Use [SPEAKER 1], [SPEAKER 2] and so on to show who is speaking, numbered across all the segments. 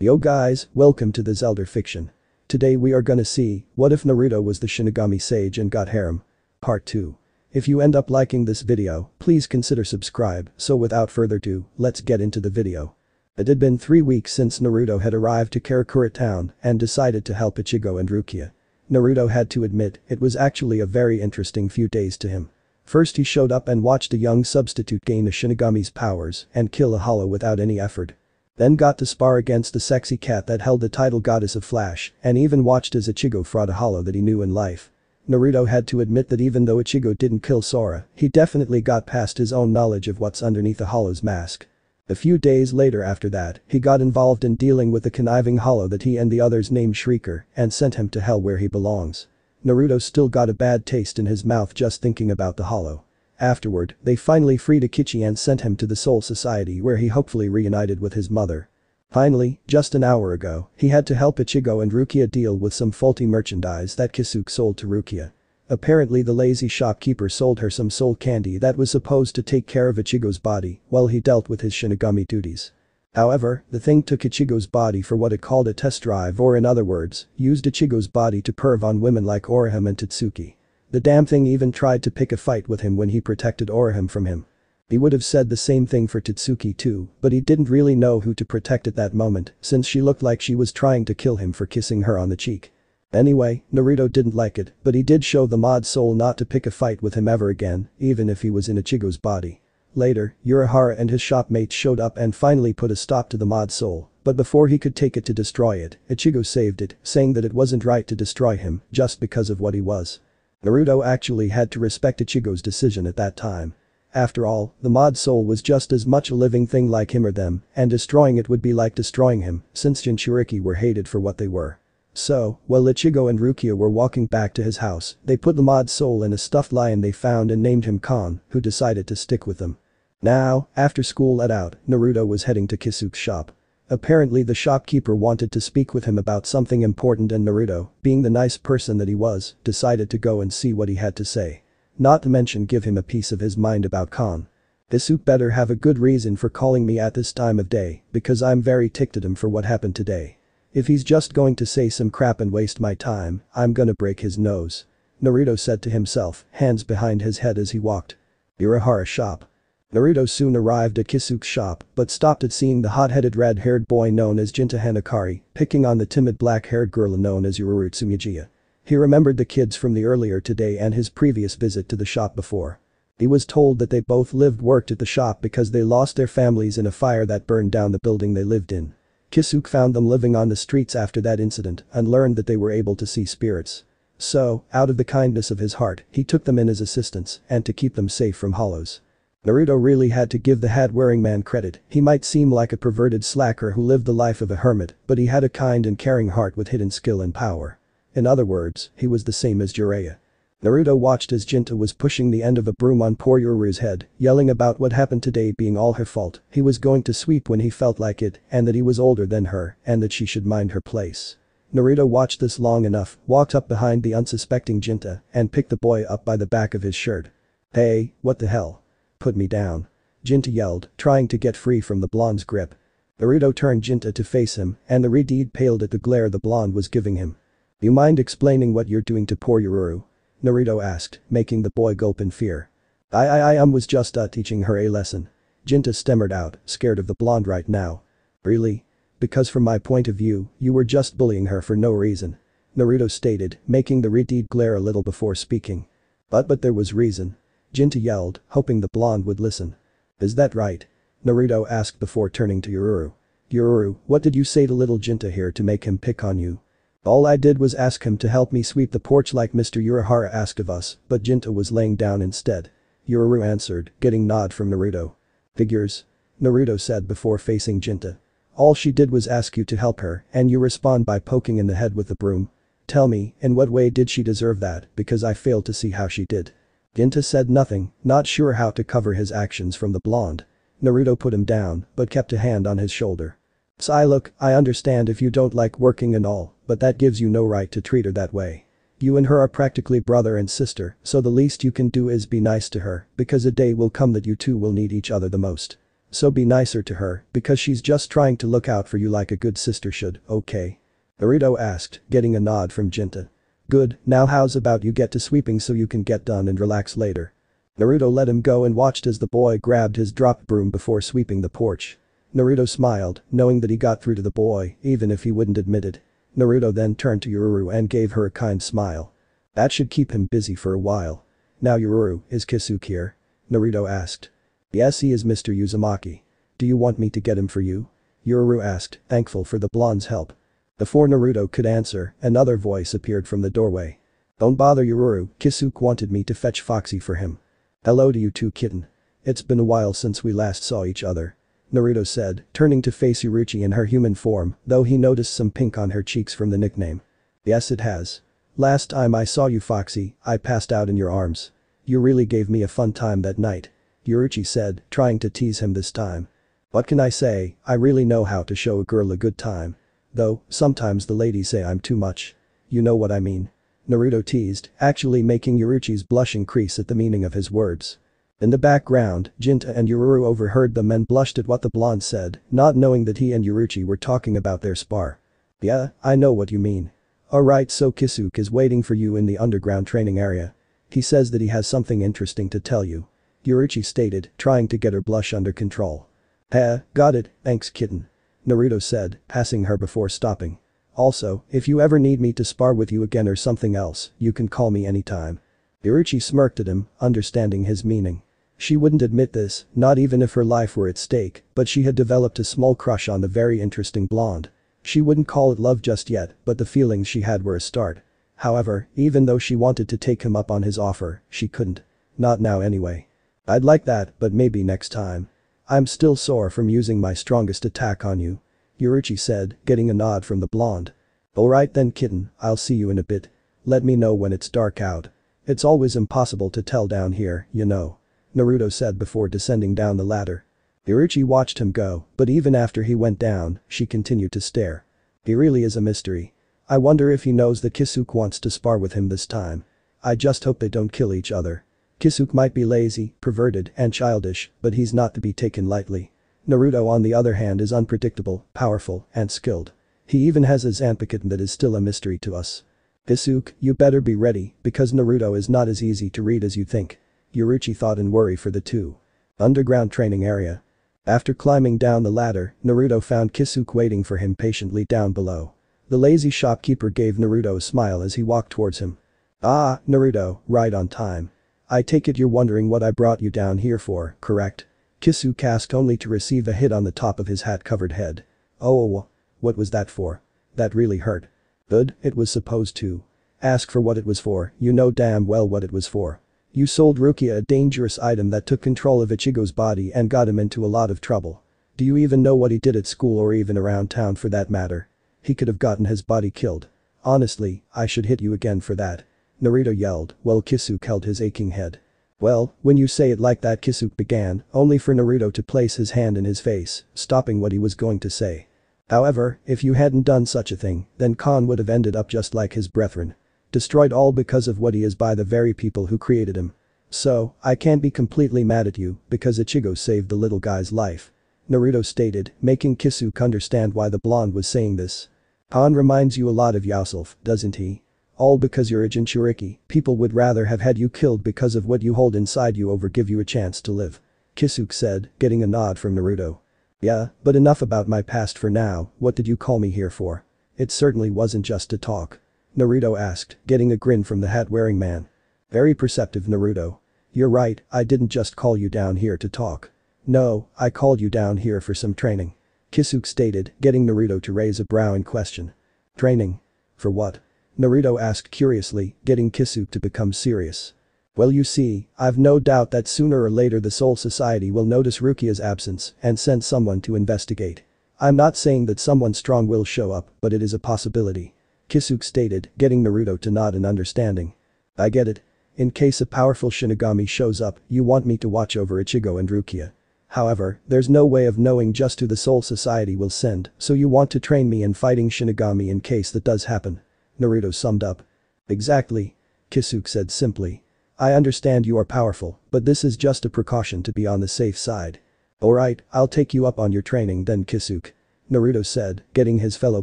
[SPEAKER 1] Yo guys, welcome to the Zelda Fiction. Today we are gonna see, what if Naruto was the Shinigami Sage and got harem? Part 2. If you end up liking this video, please consider subscribe, so without further ado, let's get into the video. It had been 3 weeks since Naruto had arrived to Karakura town and decided to help Ichigo and Rukia. Naruto had to admit, it was actually a very interesting few days to him. First he showed up and watched a young substitute gain a Shinigami's powers and kill a hollow without any effort. Then got to spar against the sexy cat that held the title Goddess of Flash and even watched as Ichigo fought a hollow that he knew in life. Naruto had to admit that even though Ichigo didn't kill Sora, he definitely got past his own knowledge of what's underneath a hollow's mask. A few days later after that, he got involved in dealing with the conniving hollow that he and the others named Shrieker and sent him to hell where he belongs. Naruto still got a bad taste in his mouth just thinking about the hollow. Afterward, they finally freed Akechi and sent him to the Soul Society where he hopefully reunited with his mother. Finally, just an hour ago, he had to help Ichigo and Rukia deal with some faulty merchandise that Kisuke sold to Rukia. Apparently the lazy shopkeeper sold her some soul candy that was supposed to take care of Ichigo's body while he dealt with his Shinigami duties. However, the thing took Ichigo's body for what it called a test drive, or in other words, used Ichigo's body to perv on women like Orihime and Totsuki. The damn thing even tried to pick a fight with him when he protected Orihime from him. He would have said the same thing for Totsuki too, but he didn't really know who to protect at that moment since she looked like she was trying to kill him for kissing her on the cheek. Anyway, Naruto didn't like it, but he did show the mod soul not to pick a fight with him ever again, even if he was in Ichigo's body. Later, Urahara and his shopmates showed up and finally put a stop to the mod soul, but before he could take it to destroy it, Ichigo saved it, saying that it wasn't right to destroy him just because of what he was. Naruto actually had to respect Ichigo's decision at that time. After all, the mod soul was just as much a living thing like him or them, and destroying it would be like destroying him, since Jinchuriki were hated for what they were. So, while Ichigo and Rukia were walking back to his house, they put the mod soul in a stuffed lion they found and named him Kon, who decided to stick with them. Now, after school let out, Naruto was heading to Kisuke's shop. Apparently the shopkeeper wanted to speak with him about something important and Naruto, being the nice person that he was, decided to go and see what he had to say. Not to mention give him a piece of his mind about Kon. Kisuke better have a good reason for calling me at this time of day, because I'm very ticked at him for what happened today. If he's just going to say some crap and waste my time, I'm gonna break his nose. Naruto said to himself, hands behind his head as he walked. Urahara's shop. Naruto soon arrived at Kisuke's shop, but stopped at seeing the hot-headed red-haired boy known as Jinta Hanakari, picking on the timid black-haired girl known as Ururu Tsumijiya. He remembered the kids from the earlier today and his previous visit to the shop before. He was told that they both worked at the shop because they lost their families in a fire that burned down the building they lived in. Kisuke found them living on the streets after that incident and learned that they were able to see spirits. So, out of the kindness of his heart, he took them in as assistants and to keep them safe from hollows. Naruto really had to give the hat-wearing man credit. He might seem like a perverted slacker who lived the life of a hermit, but he had a kind and caring heart with hidden skill and power. In other words, he was the same as Jiraiya. Naruto watched as Jinta was pushing the end of a broom on poor Yuru's head, yelling about what happened today being all her fault. He was going to sweep when he felt like it, and that he was older than her, and that she should mind her place. Naruto watched this long enough, walked up behind the unsuspecting Jinta, and picked the boy up by the back of his shirt. "Hey, what the hell? Put me down." Jinta yelled, trying to get free from the blonde's grip. Naruto turned Jinta to face him, and the red paled at the glare the blonde was giving him. "You mind explaining what you're doing to poor Ururu?" Naruto asked, making the boy gulp in fear. I was just teaching her a lesson." Jinta stammered out, scared of the blonde right now. "Really? Because from my point of view, you were just bullying her for no reason," Naruto stated, making the red glare a little before speaking. But there was reason," Jinta yelled, hoping the blonde would listen. "Is that right?" Naruto asked before turning to Ururu. "Ururu, what did you say to little Jinta here to make him pick on you?" "All I did was ask him to help me sweep the porch like Mr. Urahara asked of us, but Jinta was laying down instead," Ururu answered, getting nod from Naruto. "Figures," Naruto said before facing Jinta. "All she did was ask you to help her, and you respond by poking in the head with the broom. Tell me, in what way did she deserve that, because I failed to see how she did." Jinta said nothing, not sure how to cover his actions from the blonde. Naruto put him down, but kept a hand on his shoulder. "Sai, look, I understand if you don't like working and all, but that gives you no right to treat her that way. You and her are practically brother and sister, so the least you can do is be nice to her, because a day will come that you two will need each other the most." So be nicer to her, because she's just trying to look out for you like a good sister should, okay? Naruto asked, getting a nod from Jinta. Good, now how's about you get to sweeping so you can get done and relax later? Naruto let him go and watched as the boy grabbed his drop broom before sweeping the porch. Naruto smiled, knowing that he got through to the boy, even if he wouldn't admit it. Naruto then turned to Yururu and gave her a kind smile. That should keep him busy for a while. Now Yururu, is Kisuke here? Naruto asked. Yes, he is, Mr. Uzumaki. Do you want me to get him for you? Yururu asked, thankful for the blonde's help. Before Naruto could answer, another voice appeared from the doorway. Don't bother Yururu, Kisuke wanted me to fetch Foxy for him. Hello to you too, kitten. It's been a while since we last saw each other. Naruto said, turning to face Uruchi in her human form, though he noticed some pink on her cheeks from the nickname. Yes, it has. Last time I saw you, Foxy, I passed out in your arms. You really gave me a fun time that night. Uruchi said, trying to tease him this time. What can I say, I really know how to show a girl a good time. Though, sometimes the ladies say I'm too much. You know what I mean. Naruto teased, actually making Uruchi's blush increase at the meaning of his words. In the background, Jinta and Yururu overheard them and blushed at what the blonde said, not knowing that he and Uruchi were talking about their spar. Yeah, I know what you mean. Alright, so Kisuke is waiting for you in the underground training area. He says that he has something interesting to tell you. Uruchi stated, trying to get her blush under control. Got it, thanks kitten. Naruto said, passing her before stopping. Also, if you ever need me to spar with you again or something else, you can call me anytime. Uruchi smirked at him, understanding his meaning. She wouldn't admit this, not even if her life were at stake, but she had developed a small crush on the very interesting blonde. She wouldn't call it love just yet, but the feelings she had were a start. However, even though she wanted to take him up on his offer, she couldn't. Not now anyway. I'd like that, but maybe next time. I'm still sore from using my strongest attack on you. Uruchi said, getting a nod from the blonde. Alright then kitten, I'll see you in a bit. Let me know when it's dark out. It's always impossible to tell down here, you know. Naruto said before descending down the ladder. Uruchi watched him go, but even after he went down, she continued to stare. He really is a mystery. I wonder if he knows that Kisuke wants to spar with him this time. I just hope they don't kill each other. Kisuke might be lazy, perverted, and childish, but he's not to be taken lightly. Naruto on the other hand is unpredictable, powerful, and skilled. He even has a Zanpakuto that is still a mystery to us. Kisuke, you better be ready, because Naruto is not as easy to read as you think. Uruchi thought in worry for the two. Underground training area. After climbing down the ladder, Naruto found Kisuke waiting for him patiently down below. The lazy shopkeeper gave Naruto a smile as he walked towards him. Ah, Naruto, right on time. I take it you're wondering what I brought you down here for, correct? Kisuke asked only to receive a hit on the top of his hat-covered head. Oh, what was that for? That really hurt. Good, it was supposed to. Ask for what it was for, you know damn well what it was for. You sold Rukia a dangerous item that took control of Ichigo's body and got him into a lot of trouble. Do you even know what he did at school or even around town for that matter? He could have gotten his body killed. Honestly, I should hit you again for that. Naruto yelled, while Kisuke held his aching head. Well, when you say it like that, Kisuke began, only for Naruto to place his hand in his face, stopping what he was going to say. However, if you hadn't done such a thing, then Kon would have ended up just like his brethren. Destroyed all because of what he is by the very people who created him. So, I can't be completely mad at you, because Ichigo saved the little guy's life. Naruto stated, making Kisuke understand why the blonde was saying this. Kon reminds you a lot of yourself, doesn't he? All because you're a Jinchuriki, people would rather have had you killed because of what you hold inside you over give you a chance to live. Kisuke said, getting a nod from Naruto. Yeah, but enough about my past for now, what did you call me here for? It certainly wasn't just to talk. Naruto asked, getting a grin from the hat-wearing man. Very perceptive, Naruto. You're right, I didn't just call you down here to talk. No, I called you down here for some training. Kisuke stated, getting Naruto to raise a brow in question. Training? For what? Naruto asked curiously, getting Kisuke to become serious. Well, you see, I've no doubt that sooner or later the Soul Society will notice Rukia's absence and send someone to investigate. I'm not saying that someone strong will show up, but it is a possibility. Kisuke stated, getting Naruto to nod in understanding. I get it. In case a powerful Shinigami shows up, you want me to watch over Ichigo and Rukia. However, there's no way of knowing just who the Soul Society will send, so you want to train me in fighting Shinigami in case that does happen. Naruto summed up. Exactly. Kisuke said simply. I understand you are powerful, but this is just a precaution to be on the safe side. Alright, I'll take you up on your training then Kisuke. Naruto said, getting his fellow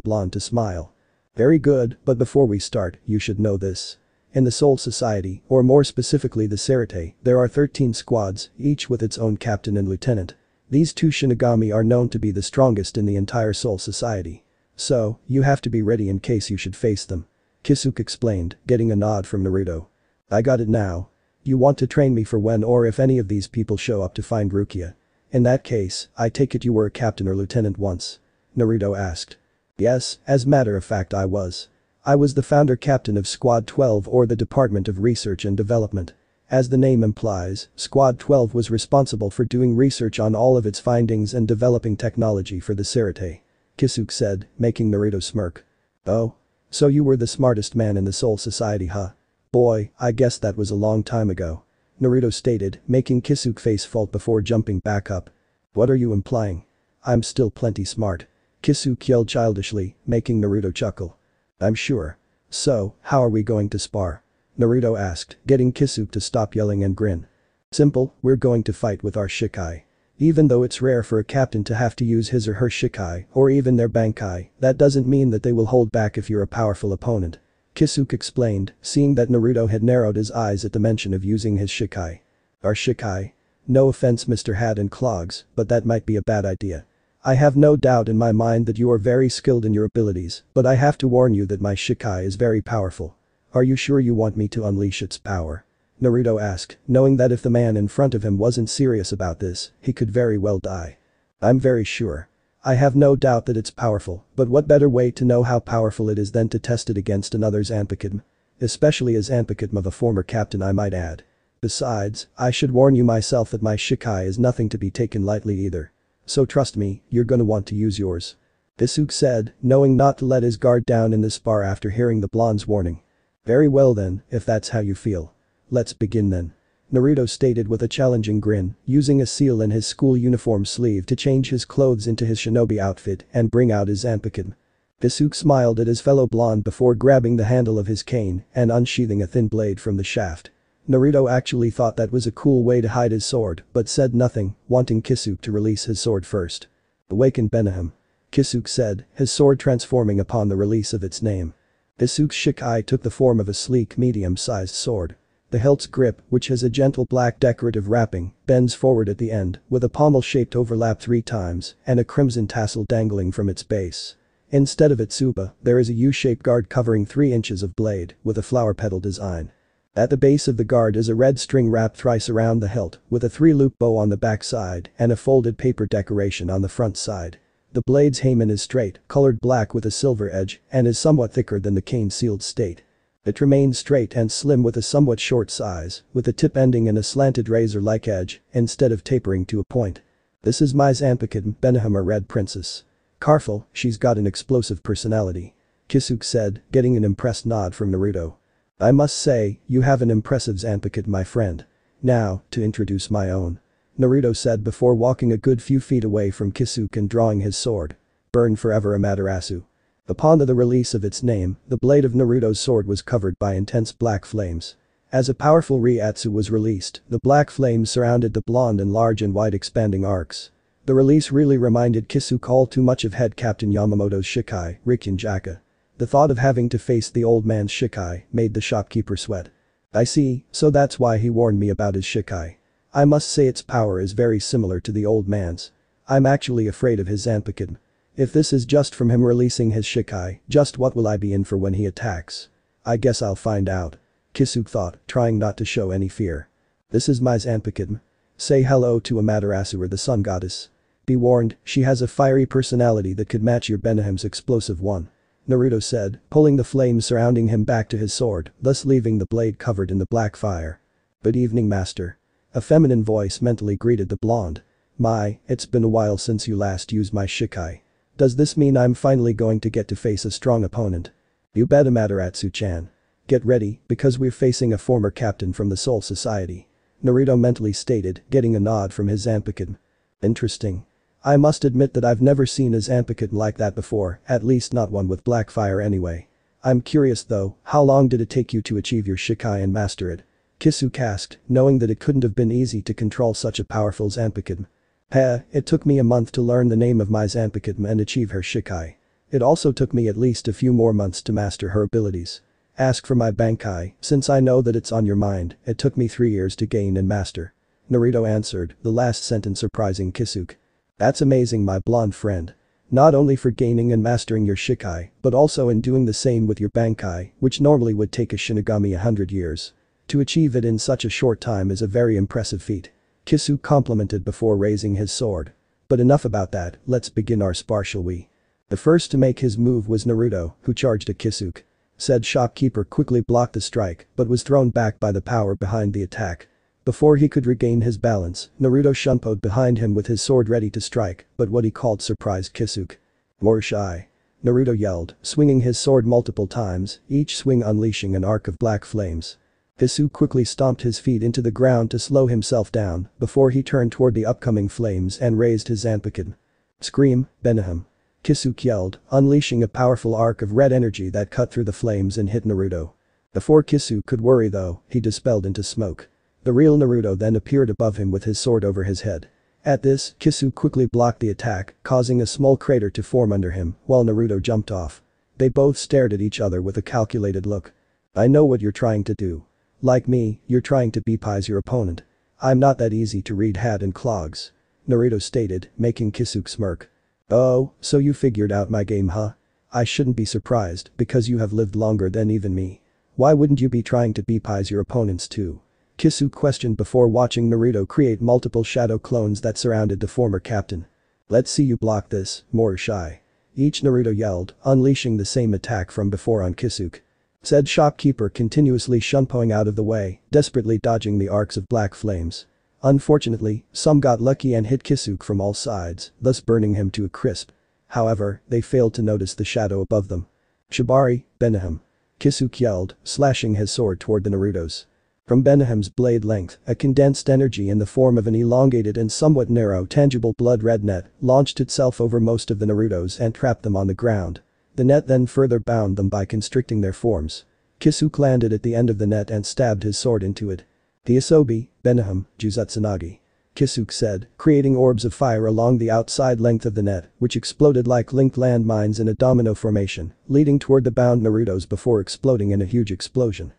[SPEAKER 1] blonde to smile. Very good, but before we start, you should know this. In the Soul Society, or more specifically the Sarate, there are 13 squads, each with its own captain and lieutenant. These two Shinigami are known to be the strongest in the entire Soul Society. So, you have to be ready in case you should face them. Kisuke explained, getting a nod from Naruto. I got it now. You want to train me for when or if any of these people show up to find Rukia. In that case, I take it you were a captain or lieutenant once. Naruto asked. Yes, as matter of fact I was. I was the founder captain of Squad 12 or the Department of Research and Development. As the name implies, Squad 12 was responsible for doing research on all of its findings and developing technology for the Sarate. Kisuke said, making Naruto smirk. Oh? So you were the smartest man in the Soul Society huh? Boy, I guess that was a long time ago. Naruto stated, making Kisuke face fault before jumping back up. What are you implying? I'm still plenty smart. Kisuke yelled childishly, making Naruto chuckle. I'm sure. So, how are we going to spar? Naruto asked, getting Kisuke to stop yelling and grin. Simple, we're going to fight with our Shikai. Even though it's rare for a captain to have to use his or her Shikai or even their Bankai, that doesn't mean that they will hold back if you're a powerful opponent. Kisuke explained, seeing that Naruto had narrowed his eyes at the mention of using his Shikai. Our Shikai? No offense Mr. Hat and Clogs, but that might be a bad idea. I have no doubt in my mind that you are very skilled in your abilities, but I have to warn you that my Shikai is very powerful. Are you sure you want me to unleash its power? Naruto asked, knowing that if the man in front of him wasn't serious about this, he could very well die. I'm very sure. I have no doubt that it's powerful, but what better way to know how powerful it is than to test it against another's Zanpakuto? Especially as Zanpakuto of a former captain I might add. Besides, I should warn you myself that my Shikai is nothing to be taken lightly either. So trust me, you're gonna want to use yours. Kisuke said, knowing not to let his guard down in this bar after hearing the blonde's warning. Very well then, if that's how you feel. Let's begin then. Naruto stated with a challenging grin, using a seal in his school uniform sleeve to change his clothes into his shinobi outfit and bring out his Zanpakuto. Kisuke smiled at his fellow blonde before grabbing the handle of his cane and unsheathing a thin blade from the shaft. Naruto actually thought that was a cool way to hide his sword but said nothing, wanting Kisuke to release his sword first. Awaken Benihim. Kisuke said, his sword transforming upon the release of its name. Kisuke's Shikai took the form of a sleek medium-sized sword. The hilt's grip, which has a gentle black decorative wrapping, bends forward at the end with a pommel-shaped overlap 3 times and a crimson tassel dangling from its base. Instead of its tsuba, there is a U-shaped guard covering 3 inches of blade with a flower petal design. At the base of the guard is a red string wrapped thrice around the hilt with a 3-loop bow on the back side and a folded paper decoration on the front side. The blade's heimin is straight, colored black with a silver edge and is somewhat thicker than the cane-sealed state. It remains straight and slim with a somewhat short size, with the tip ending in a slanted razor-like edge instead of tapering to a point. This is my Zanpakuto, Benihim Red Princess. Careful, she's got an explosive personality. Kisuke said, getting an impressed nod from Naruto. I must say, you have an impressive Zanpakuto my friend. Now, to introduce my own. Naruto said before walking a good few feet away from Kisuke and drawing his sword. Burn forever Amaterasu. Upon the release of its name, the blade of Naruto's sword was covered by intense black flames. As a powerful Reiatsu was released, the black flames surrounded the blonde in large and wide expanding arcs. The release really reminded Kisuke all too much of head captain Yamamoto's Shikai, Rikyunjaka. The thought of having to face the old man's Shikai made the shopkeeper sweat. I see, so that's why he warned me about his Shikai. I must say its power is very similar to the old man's. I'm actually afraid of his Zanpakuto. If this is just from him releasing his Shikai, just what will I be in for when he attacks? I guess I'll find out. Kisuke thought, trying not to show any fear. This is my Zanpakuto. Say hello to Amaterasu or the sun goddess. Be warned, she has a fiery personality that could match your Benihim's explosive one. Naruto said, pulling the flames surrounding him back to his sword, thus leaving the blade covered in the black fire. Good evening master. A feminine voice mentally greeted the blonde. My, it's been a while since you last used my Shikai. Does this mean I'm finally going to get to face a strong opponent? You bet Amaterasu-chan. Get ready, because we're facing a former captain from the Soul Society. Naruto mentally stated, getting a nod from his Zanpakuto. Interesting. I must admit that I've never seen a Zanpakuto like that before, at least not one with black fire anyway. I'm curious though, how long did it take you to achieve your Shikai and master it? Kisuke asked, knowing that it couldn't have been easy to control such a powerful Zanpakuto. Heh, it took me a month to learn the name of my Zanpakuto and achieve her Shikai. It also took me at least a few more months to master her abilities. Ask for my Bankai, since I know that it's on your mind, it took me 3 years to gain and master. Naruto answered, the last sentence surprising Kisuke. That's amazing my blonde friend. Not only for gaining and mastering your Shikai, but also in doing the same with your Bankai, which normally would take a Shinigami 100 years. To achieve it in such a short time is a very impressive feat. Kisuke complimented before raising his sword. But enough about that, let's begin our spar shall we. The first to make his move was Naruto, who charged at Kisuke. Said shopkeeper quickly blocked the strike, but was thrown back by the power behind the attack. Before he could regain his balance, Naruto shunpoed behind him with his sword ready to strike, but what he called surprised Kisuke. More shy. Naruto yelled, swinging his sword multiple times, each swing unleashing an arc of black flames. Kisuke quickly stomped his feet into the ground to slow himself down, before he turned toward the upcoming flames and raised his Zanpakuto. Scream, Beniham. Kisuke yelled, unleashing a powerful arc of red energy that cut through the flames and hit Naruto. Before Kisuke could worry though, he dispelled into smoke. The real Naruto then appeared above him with his sword over his head. At this, Kisuke quickly blocked the attack, causing a small crater to form under him, while Naruto jumped off. They both stared at each other with a calculated look. I know what you're trying to do. Like me, you're trying to bepize your opponent. I'm not that easy to read hat and clogs. Naruto stated, making Kisuke smirk. Oh, so you figured out my game huh? I shouldn't be surprised because you have lived longer than even me. Why wouldn't you be trying to bepize your opponents too? Kisuke questioned before watching Naruto create multiple shadow clones that surrounded the former captain. Let's see you block this, more shy. Each Naruto yelled, unleashing the same attack from before on Kisuke. Said shopkeeper continuously shunpoing out of the way, desperately dodging the arcs of black flames. Unfortunately, some got lucky and hit Kisuke from all sides, thus burning him to a crisp. However, they failed to notice the shadow above them. Shibari, Beniham. Kisuke yelled, slashing his sword toward the Narutos. From Beniham's blade length, a condensed energy in the form of an elongated and somewhat narrow tangible blood-red net launched itself over most of the Narutos and trapped them on the ground. The net then further bound them by constricting their forms. Kisuke landed at the end of the net and stabbed his sword into it. The Asobi, Beniham, Juzutsunagi. Kisuke said, creating orbs of fire along the outside length of the net, which exploded like linked landmines in a domino formation, leading toward the bound Narutos before exploding in a huge explosion.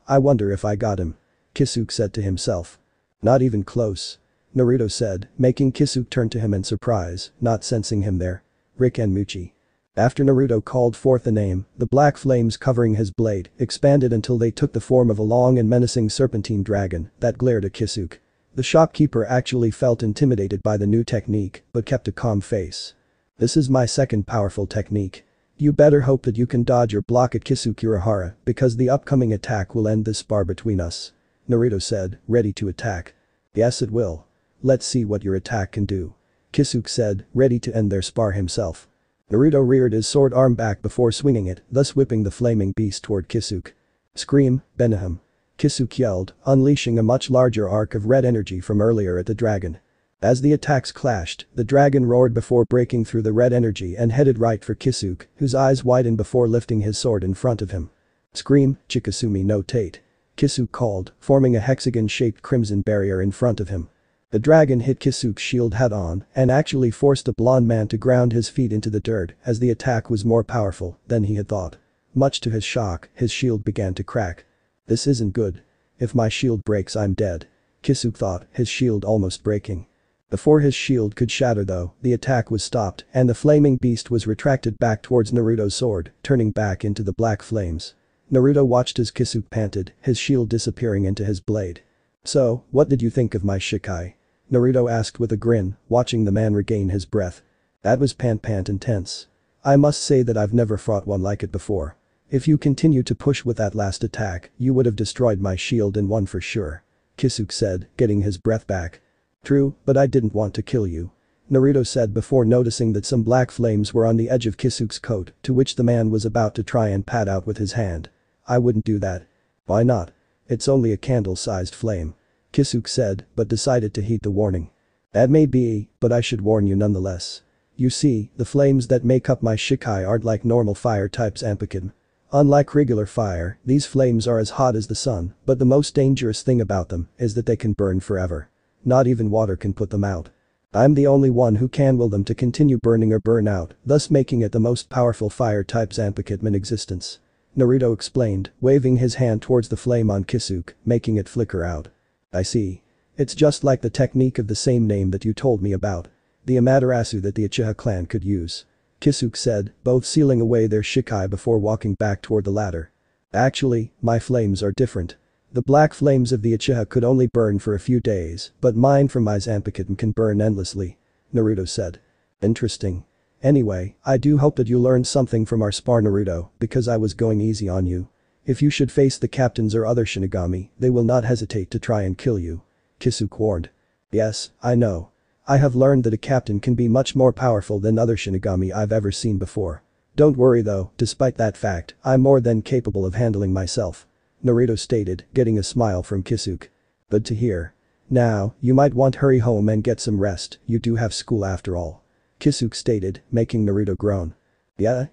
[SPEAKER 1] I wonder if I got him. Kisuke said to himself. Not even close. Naruto said, making Kisuke turn to him in surprise, not sensing him there. Rikkenmuchi. After Naruto called forth the name, the black flames covering his blade expanded until they took the form of a long and menacing serpentine dragon that glared at Kisuke. The shopkeeper actually felt intimidated by the new technique but kept a calm face. This is my second powerful technique. You better hope that you can dodge or block at Kisuke Urahara because the upcoming attack will end this spar between us. Naruto said, ready to attack. Yes it will. Let's see what your attack can do. Kisuke said, ready to end their spar himself. Naruto reared his sword arm back before swinging it, thus whipping the flaming beast toward Kisuke. Scream, Beniham. Kisuke yelled, unleashing a much larger arc of red energy from earlier at the dragon. As the attacks clashed, the dragon roared before breaking through the red energy and headed right for Kisuke, whose eyes widened before lifting his sword in front of him. Scream, Chikasumi no Tate. Kisuke called, forming a hexagon-shaped crimson barrier in front of him. The dragon hit Kisuke's shield head-on and actually forced the blonde man to ground his feet into the dirt as the attack was more powerful than he had thought. Much to his shock, his shield began to crack. This isn't good. If my shield breaks I'm dead. Kisuke thought, his shield almost breaking. Before his shield could shatter though, the attack was stopped and the flaming beast was retracted back towards Naruto's sword, turning back into the black flames. Naruto watched as Kisuke panted, his shield disappearing into his blade. So, what did you think of my Shikai? Naruto asked with a grin, watching the man regain his breath. That was pant intense. I must say that I've never fought one like it before. If you continue to push with that last attack, you would have destroyed my shield in one for sure. Kisuke said, getting his breath back. True, but I didn't want to kill you. Naruto said before noticing that some black flames were on the edge of Kisuke's coat, to which the man was about to try and pat out with his hand. I wouldn't do that. Why not? It's only a candle-sized flame. Kisuke said, but decided to heed the warning. That may be, but I should warn you nonetheless. You see, the flames that make up my Shikai aren't like normal fire types Zanpakuto. Unlike regular fire, these flames are as hot as the sun, but the most dangerous thing about them is that they can burn forever. Not even water can put them out. I'm the only one who can will them to continue burning or burn out, thus making it the most powerful fire-type Zanpakuto in existence. Naruto explained, waving his hand towards the flame on Kisuke, making it flicker out. I see. It's just like the technique of the same name that you told me about. The Amaterasu that the Uchiha clan could use. Kisuke said, both sealing away their shikai before walking back toward the ladder. Actually, my flames are different. The black flames of the Uchiha could only burn for a few days, but mine from my Zanpakuto can burn endlessly. Naruto said. Interesting. Anyway, I do hope that you learned something from our spar Naruto, because I was going easy on you. If you should face the captains or other Shinigami, they will not hesitate to try and kill you. Kisuke warned. Yes, I know. I have learned that a captain can be much more powerful than other Shinigami I've ever seen before. Don't worry though, despite that fact, I'm more than capable of handling myself. Naruto stated, getting a smile from Kisuke. Good to hear. Now, you might want to hurry home and get some rest, you do have school after all. Kisuke stated, making Naruto groan. Yeah,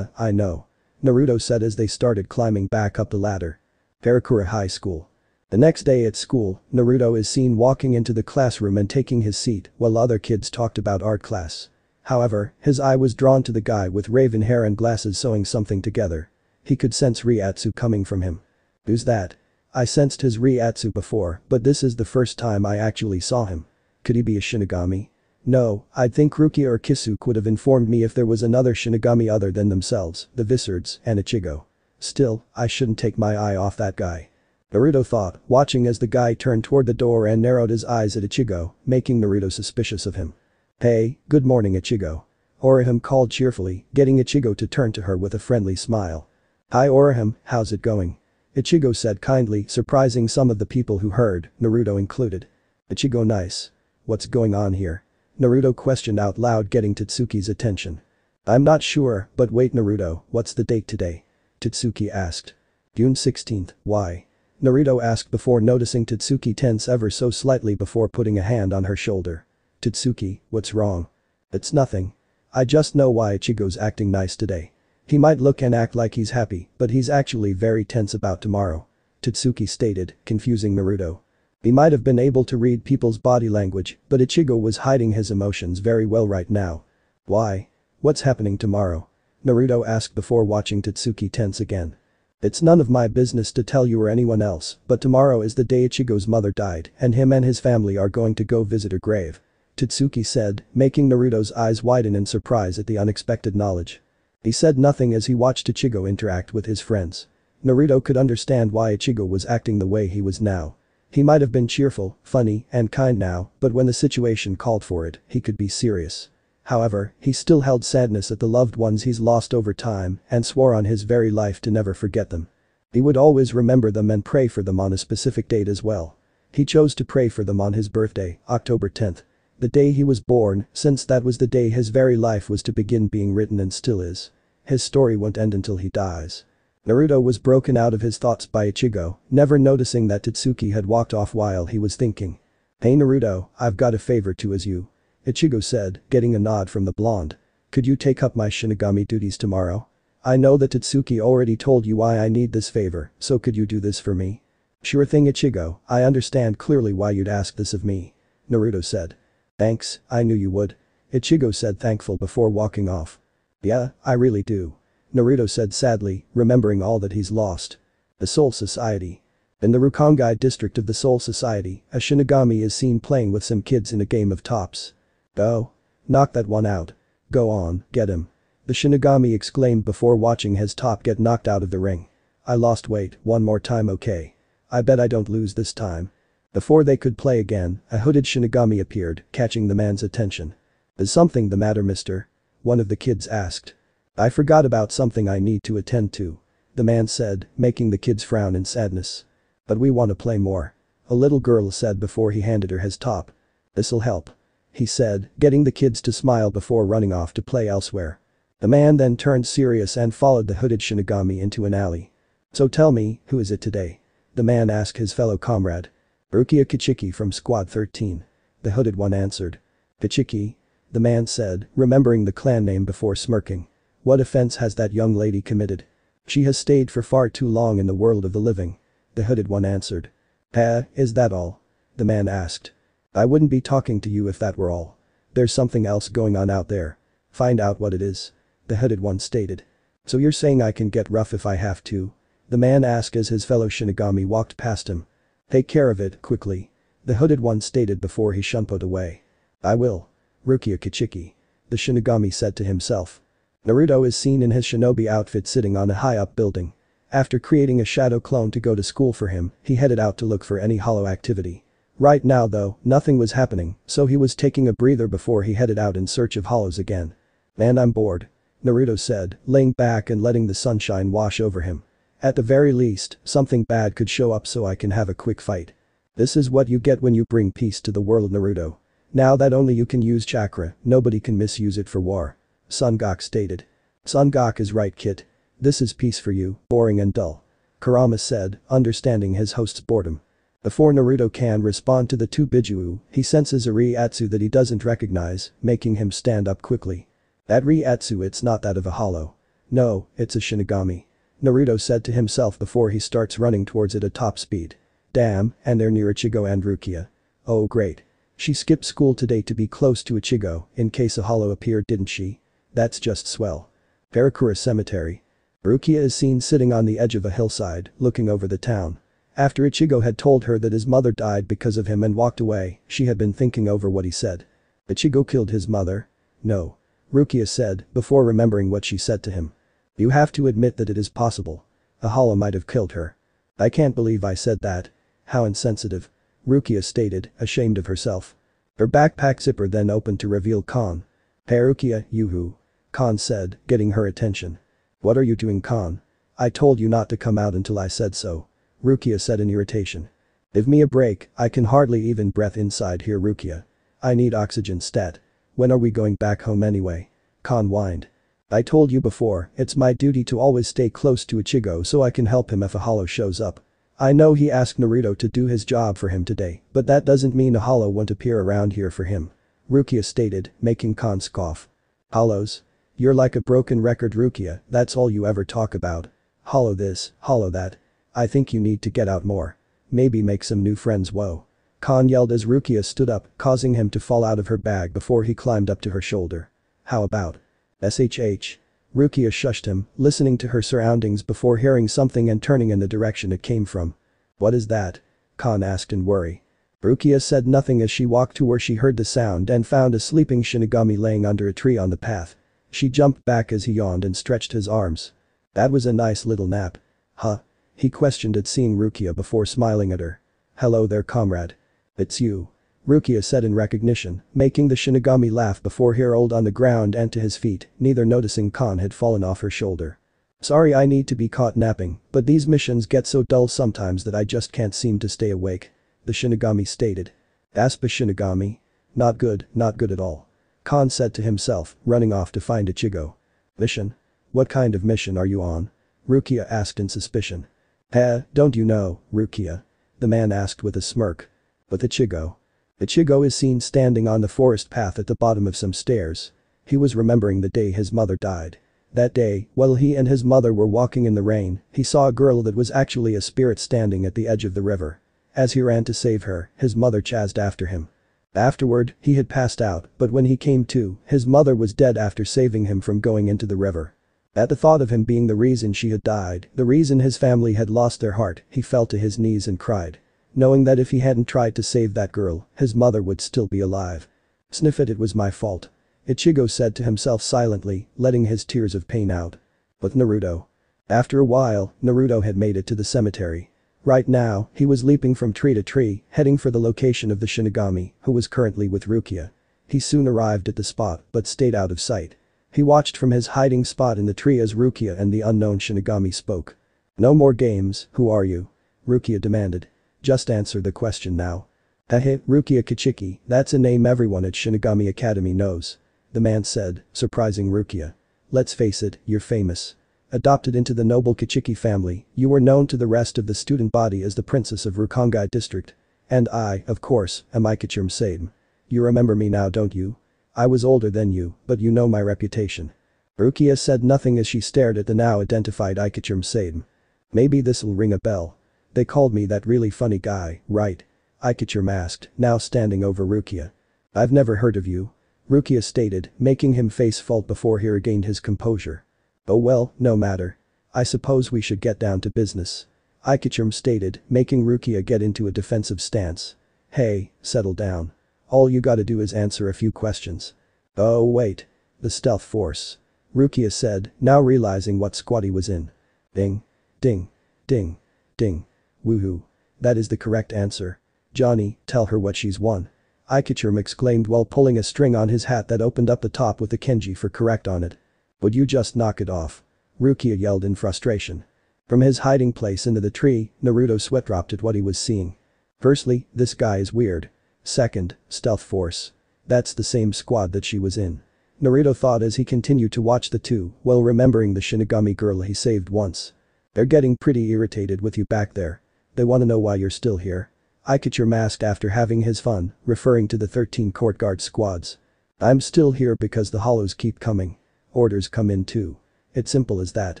[SPEAKER 1] I know. Naruto said as they started climbing back up the ladder. Karakura High School. The next day at school, Naruto is seen walking into the classroom and taking his seat while other kids talked about art class. However, his eye was drawn to the guy with raven hair and glasses sewing something together. He could sense Reiatsu coming from him. Who's that? I sensed his Reiatsu before, but this is the first time I actually saw him. Could he be a Shinigami? No, I'd think Rukia or Kisuke would have informed me if there was another Shinigami other than themselves, the Visards, and Ichigo. Still, I shouldn't take my eye off that guy. Naruto thought, watching as the guy turned toward the door and narrowed his eyes at Ichigo, making Naruto suspicious of him. Hey, good morning Ichigo. Orihime called cheerfully, getting Ichigo to turn to her with a friendly smile. Hi Orihime, how's it going? Ichigo said kindly, surprising some of the people who heard, Naruto included. Ichigo nice. What's going on here? Naruto questioned out loud, getting Totsuki's attention. I'm not sure, but wait Naruto, what's the date today? Totsuki asked. June 16th, why? Naruto asked before noticing Totsuki tense ever so slightly before putting a hand on her shoulder. Totsuki, what's wrong? It's nothing. I just know why Ichigo's acting nice today. He might look and act like he's happy, but he's actually very tense about tomorrow. Totsuki stated, confusing Naruto. He might have been able to read people's body language, but Ichigo was hiding his emotions very well right now. Why? What's happening tomorrow? Naruto asked before watching Totsuki tense again. It's none of my business to tell you or anyone else, but tomorrow is the day Ichigo's mother died and him and his family are going to go visit her grave. Totsuki said, making Naruto's eyes widen in surprise at the unexpected knowledge. He said nothing as he watched Ichigo interact with his friends. Naruto could understand why Ichigo was acting the way he was now. He might have been cheerful, funny, and kind now, but when the situation called for it, he could be serious. However, he still held sadness at the loved ones he's lost over time and swore on his very life to never forget them. He would always remember them and pray for them on a specific date as well. He chose to pray for them on his birthday, October 10th. The day he was born, since that was the day his very life was to begin being written and still is. His story won't end until he dies. Naruto was broken out of his thoughts by Ichigo, never noticing that Totsuki had walked off while he was thinking. Hey Naruto, I've got a favor to ask you. Ichigo said, getting a nod from the blonde. Could you take up my Shinigami duties tomorrow? I know that Totsuki already told you why I need this favor, so could you do this for me? Sure thing Ichigo, I understand clearly why you'd ask this of me. Naruto said. Thanks, I knew you would. Ichigo said thankful before walking off. Yeah, I really do. Naruto said sadly, remembering all that he's lost. The Soul Society. In the Rukongai district of the Soul Society, a Shinigami is seen playing with some kids in a game of tops. Oh. Knock that one out. Go on, get him. The Shinigami exclaimed before watching his top get knocked out of the ring. I lost weight, one more time okay. I bet I don't lose this time. Before they could play again, a hooded Shinigami appeared, catching the man's attention. Is something the matter mister? One of the kids asked. I forgot about something I need to attend to. The man said, making the kids frown in sadness. But we want to play more. A little girl said before he handed her his top. This'll help. He said, getting the kids to smile before running off to play elsewhere. The man then turned serious and followed the hooded Shinigami into an alley. So tell me, who is it today? The man asked his fellow comrade. Rukia Kichiki from Squad 13. The hooded one answered. Kichiki? The man said, remembering the clan name before smirking. What offense has that young lady committed? She has stayed for far too long in the world of the living. The hooded one answered. Is that all? The man asked. I wouldn't be talking to you if that were all. There's something else going on out there. Find out what it is. The hooded one stated. So you're saying I can get rough if I have to? The man asked as his fellow Shinigami walked past him. Take care of it, quickly. The hooded one stated before he shunpoed away. I will. Rukia Kichiki. The Shinigami said to himself. Naruto is seen in his shinobi outfit sitting on a high-up building. After creating a shadow clone to go to school for him, he headed out to look for any hollow activity. Right now though, nothing was happening, so he was taking a breather before he headed out in search of hollows again. Man, I'm bored. Naruto said, laying back and letting the sunshine wash over him. At the very least, something bad could show up so I can have a quick fight. This is what you get when you bring peace to the world, Naruto. Now that only you can use chakra, nobody can misuse it for war. Son Goku stated. Son Goku is right, kid. This is peace for you, boring and dull. Kurama said, understanding his host's boredom. Before Naruto can respond to the two Biju, he senses a Reiatsu that he doesn't recognize, making him stand up quickly. That Reiatsu, it's not that of a hollow. No, it's a Shinigami. Naruto said to himself before he starts running towards it at top speed. Damn, and they're near Ichigo and Rukia. Oh great. She skipped school today to be close to Ichigo in case a hollow appeared, didn't she? That's just swell. Karakura Cemetery. Rukia is seen sitting on the edge of a hillside, looking over the town. After Ichigo had told her that his mother died because of him and walked away, she had been thinking over what he said. Ichigo killed his mother? No. Rukia said, before remembering what she said to him. You have to admit that it is possible. A hollow might have killed her. I can't believe I said that. How insensitive. Rukia stated, ashamed of herself. Her backpack zipper then opened to reveal Kon. Hey Rukia, you-hoo. Kon said, getting her attention. What are you doing, Kon? I told you not to come out until I said so. Rukia said in irritation. Give me a break, I can hardly even breathe inside here, Rukia. I need oxygen stat. When are we going back home anyway? Kon whined. I told you before, it's my duty to always stay close to Ichigo so I can help him if a hollow shows up. I know he asked Naruto to do his job for him today, but that doesn't mean a hollow won't appear around here for him. Rukia stated, making Kon scoff. Hollows? You're like a broken record, Rukia, that's all you ever talk about. Hollow this, hollow that. I think you need to get out more. Maybe make some new friends, whoa. Kon yelled as Rukia stood up, causing him to fall out of her bag before he climbed up to her shoulder. How about? SHH. Rukia shushed him, listening to her surroundings before hearing something and turning in the direction it came from. What is that? Kon asked in worry. Rukia said nothing as she walked to where she heard the sound and found a sleeping Shinigami laying under a tree on the path. She jumped back as he yawned and stretched his arms. That was a nice little nap. Huh? He questioned at seeing Rukia before smiling at her. Hello there, comrade. It's you. Rukia said in recognition, making the Shinigami laugh before he rolled on the ground and to his feet, neither noticing Kon had fallen off her shoulder. Sorry I need to be caught napping, but these missions get so dull sometimes that I just can't seem to stay awake. The Shinigami stated. Aspa Shinigami? Not good at all. Kon said to himself, running off to find Ichigo. Mission? What kind of mission are you on? Rukia asked in suspicion. Don't you know, Rukia? The man asked with a smirk. But Ichigo. Ichigo is seen standing on the forest path at the bottom of some stairs. He was remembering the day his mother died. That day, while he and his mother were walking in the rain, he saw a girl that was actually a spirit standing at the edge of the river. As he ran to save her, his mother chased after him. Afterward, he had passed out, but when he came to, his mother was dead after saving him from going into the river. At the thought of him being the reason she had died, the reason his family had lost their heart, he fell to his knees and cried. Knowing that if he hadn't tried to save that girl, his mother would still be alive. Sniff it was my fault. Ichigo said to himself silently, letting his tears of pain out. But Naruto. After a while, Naruto had made it to the cemetery. Right now, he was leaping from tree to tree, heading for the location of the Shinigami, who was currently with Rukia. He soon arrived at the spot, but stayed out of sight. He watched from his hiding spot in the tree as Rukia and the unknown Shinigami spoke. No more games, who are you? Rukia demanded. Just answer the question now. Rukia Kichiki, that's a name everyone at Shinigami Academy knows. The man said, surprising Rukia. Let's face it, you're famous. Adopted into the noble Kichiki family, you were known to the rest of the student body as the princess of Rukongai district. And I, of course, am Ikachirim Same. You remember me now, don't you? I was older than you, but you know my reputation. Rukia said nothing as she stared at the now identified Ikachirim Same. Maybe this'll ring a bell. They called me that really funny guy, right? Ikachirim asked, now standing over Rukia. I've never heard of you. Rukia stated, making him face fault before he regained his composure. Oh well, no matter. I suppose we should get down to business. Aikichirm stated, making Rukia get into a defensive stance. Hey, settle down. All you gotta do is answer a few questions. Oh wait. The stealth force. Rukia said, now realizing what squad he was in. Ding. Ding. Ding. Ding. Woohoo. That is the correct answer. Johnny, tell her what she's won. Aikichirm exclaimed while pulling a string on his hat that opened up the top with the kanji for correct on it. Would you just knock it off? Rukia yelled in frustration. From his hiding place into the tree, Naruto sweat dropped at what he was seeing. Firstly, this guy is weird. Second, stealth force. That's the same squad that she was in. Naruto thought as he continued to watch the two, while remembering the Shinigami girl he saved once. They're getting pretty irritated with you back there. They wanna know why you're still here. Aikichirm asked after having his fun, referring to the 13 court guard squads. I'm still here because the hollows keep coming. Orders come in too. It's simple as that.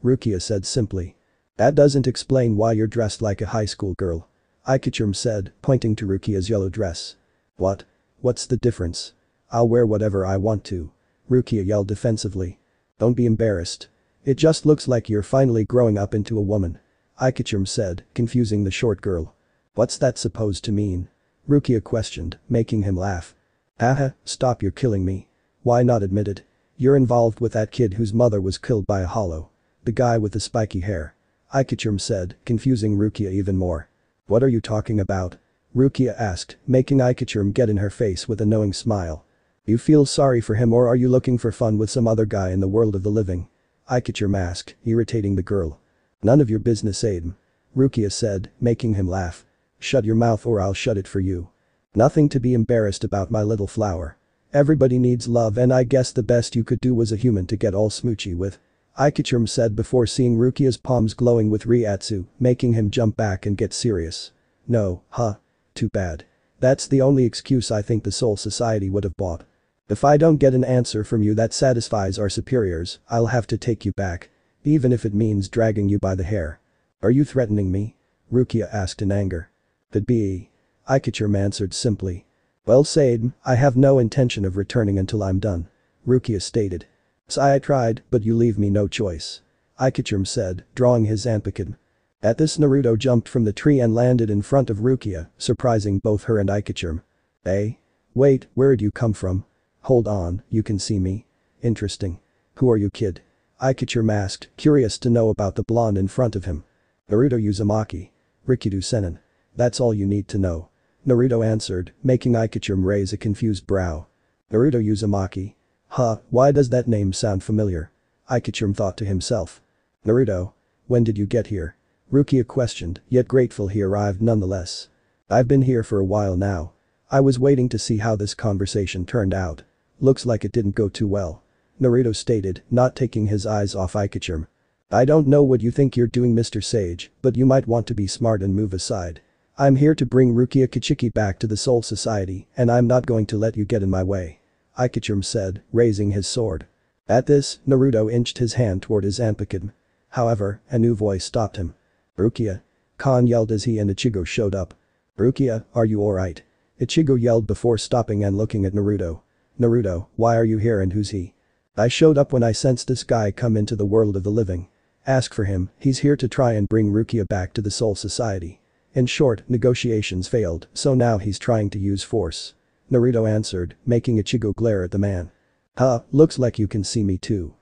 [SPEAKER 1] Rukia said simply. That doesn't explain why you're dressed like a high school girl. Aikichirm said, pointing to Rukia's yellow dress. What? What's the difference? I'll wear whatever I want to. Rukia yelled defensively. Don't be embarrassed. It just looks like you're finally growing up into a woman. Aikichirm said, confusing the short girl. What's that supposed to mean? Rukia questioned, making him laugh. Haha, stop, you're killing me. Why not admit it? You're involved with that kid whose mother was killed by a hollow. The guy with the spiky hair. Aikichirm said, confusing Rukia even more. What are you talking about? Rukia asked, making Aikichirm get in her face with a knowing smile. You feel sorry for him or are you looking for fun with some other guy in the world of the living? Aikichirm asked, irritating the girl. None of your business, Aiden. Rukia said, making him laugh. Shut your mouth or I'll shut it for you. Nothing to be embarrassed about, my little flower. Everybody needs love and I guess the best you could do was a human to get all smoochy with. Aikichirm said before seeing Rukia's palms glowing with Ryatsu, making him jump back and get serious. No, huh? Too bad. That's the only excuse I think the Soul Society would have bought. If I don't get an answer from you that satisfies our superiors, I'll have to take you back. Even if it means dragging you by the hair. Are you threatening me? Rukia asked in anger. Could be. Aikichirm answered simply. Well said, I have no intention of returning until I'm done. Rukia stated. So I tried, but you leave me no choice. Aikichirm said, drawing his Zanpakuto. At this Naruto jumped from the tree and landed in front of Rukia, surprising both her and Aikichirm. Hey? Wait, where'd you come from? Hold on, you can see me. Interesting. Who are you, kid? Aikichirm asked, curious to know about the blonde in front of him. Naruto Uzumaki. Rikido Senin. That's all you need to know. Naruto answered, making Aikichirm raise a confused brow. Naruto Uzumaki. Huh, why does that name sound familiar? Aikichirm thought to himself. Naruto. When did you get here? Rukia questioned, yet grateful he arrived nonetheless. I've been here for a while now. I was waiting to see how this conversation turned out. Looks like it didn't go too well. Naruto stated, not taking his eyes off Aikichirm. I don't know what you think you're doing, Mr. Sage, but you might want to be smart and move aside. I'm here to bring Rukia Kichiki back to the Soul Society and I'm not going to let you get in my way. Aikichirm said, raising his sword. At this, Naruto inched his hand toward his Zanpakuto. However, a new voice stopped him. Rukia. Khan yelled as he and Ichigo showed up. Rukia, are you alright? Ichigo yelled before stopping and looking at Naruto. Naruto, why are you here and who's he? I showed up when I sensed this guy come into the world of the living. Ask for him, he's here to try and bring Rukia back to the Soul Society. In short, negotiations failed, so now he's trying to use force. Naruto answered, making Ichigo glare at the man. Huh, looks like you can see me too.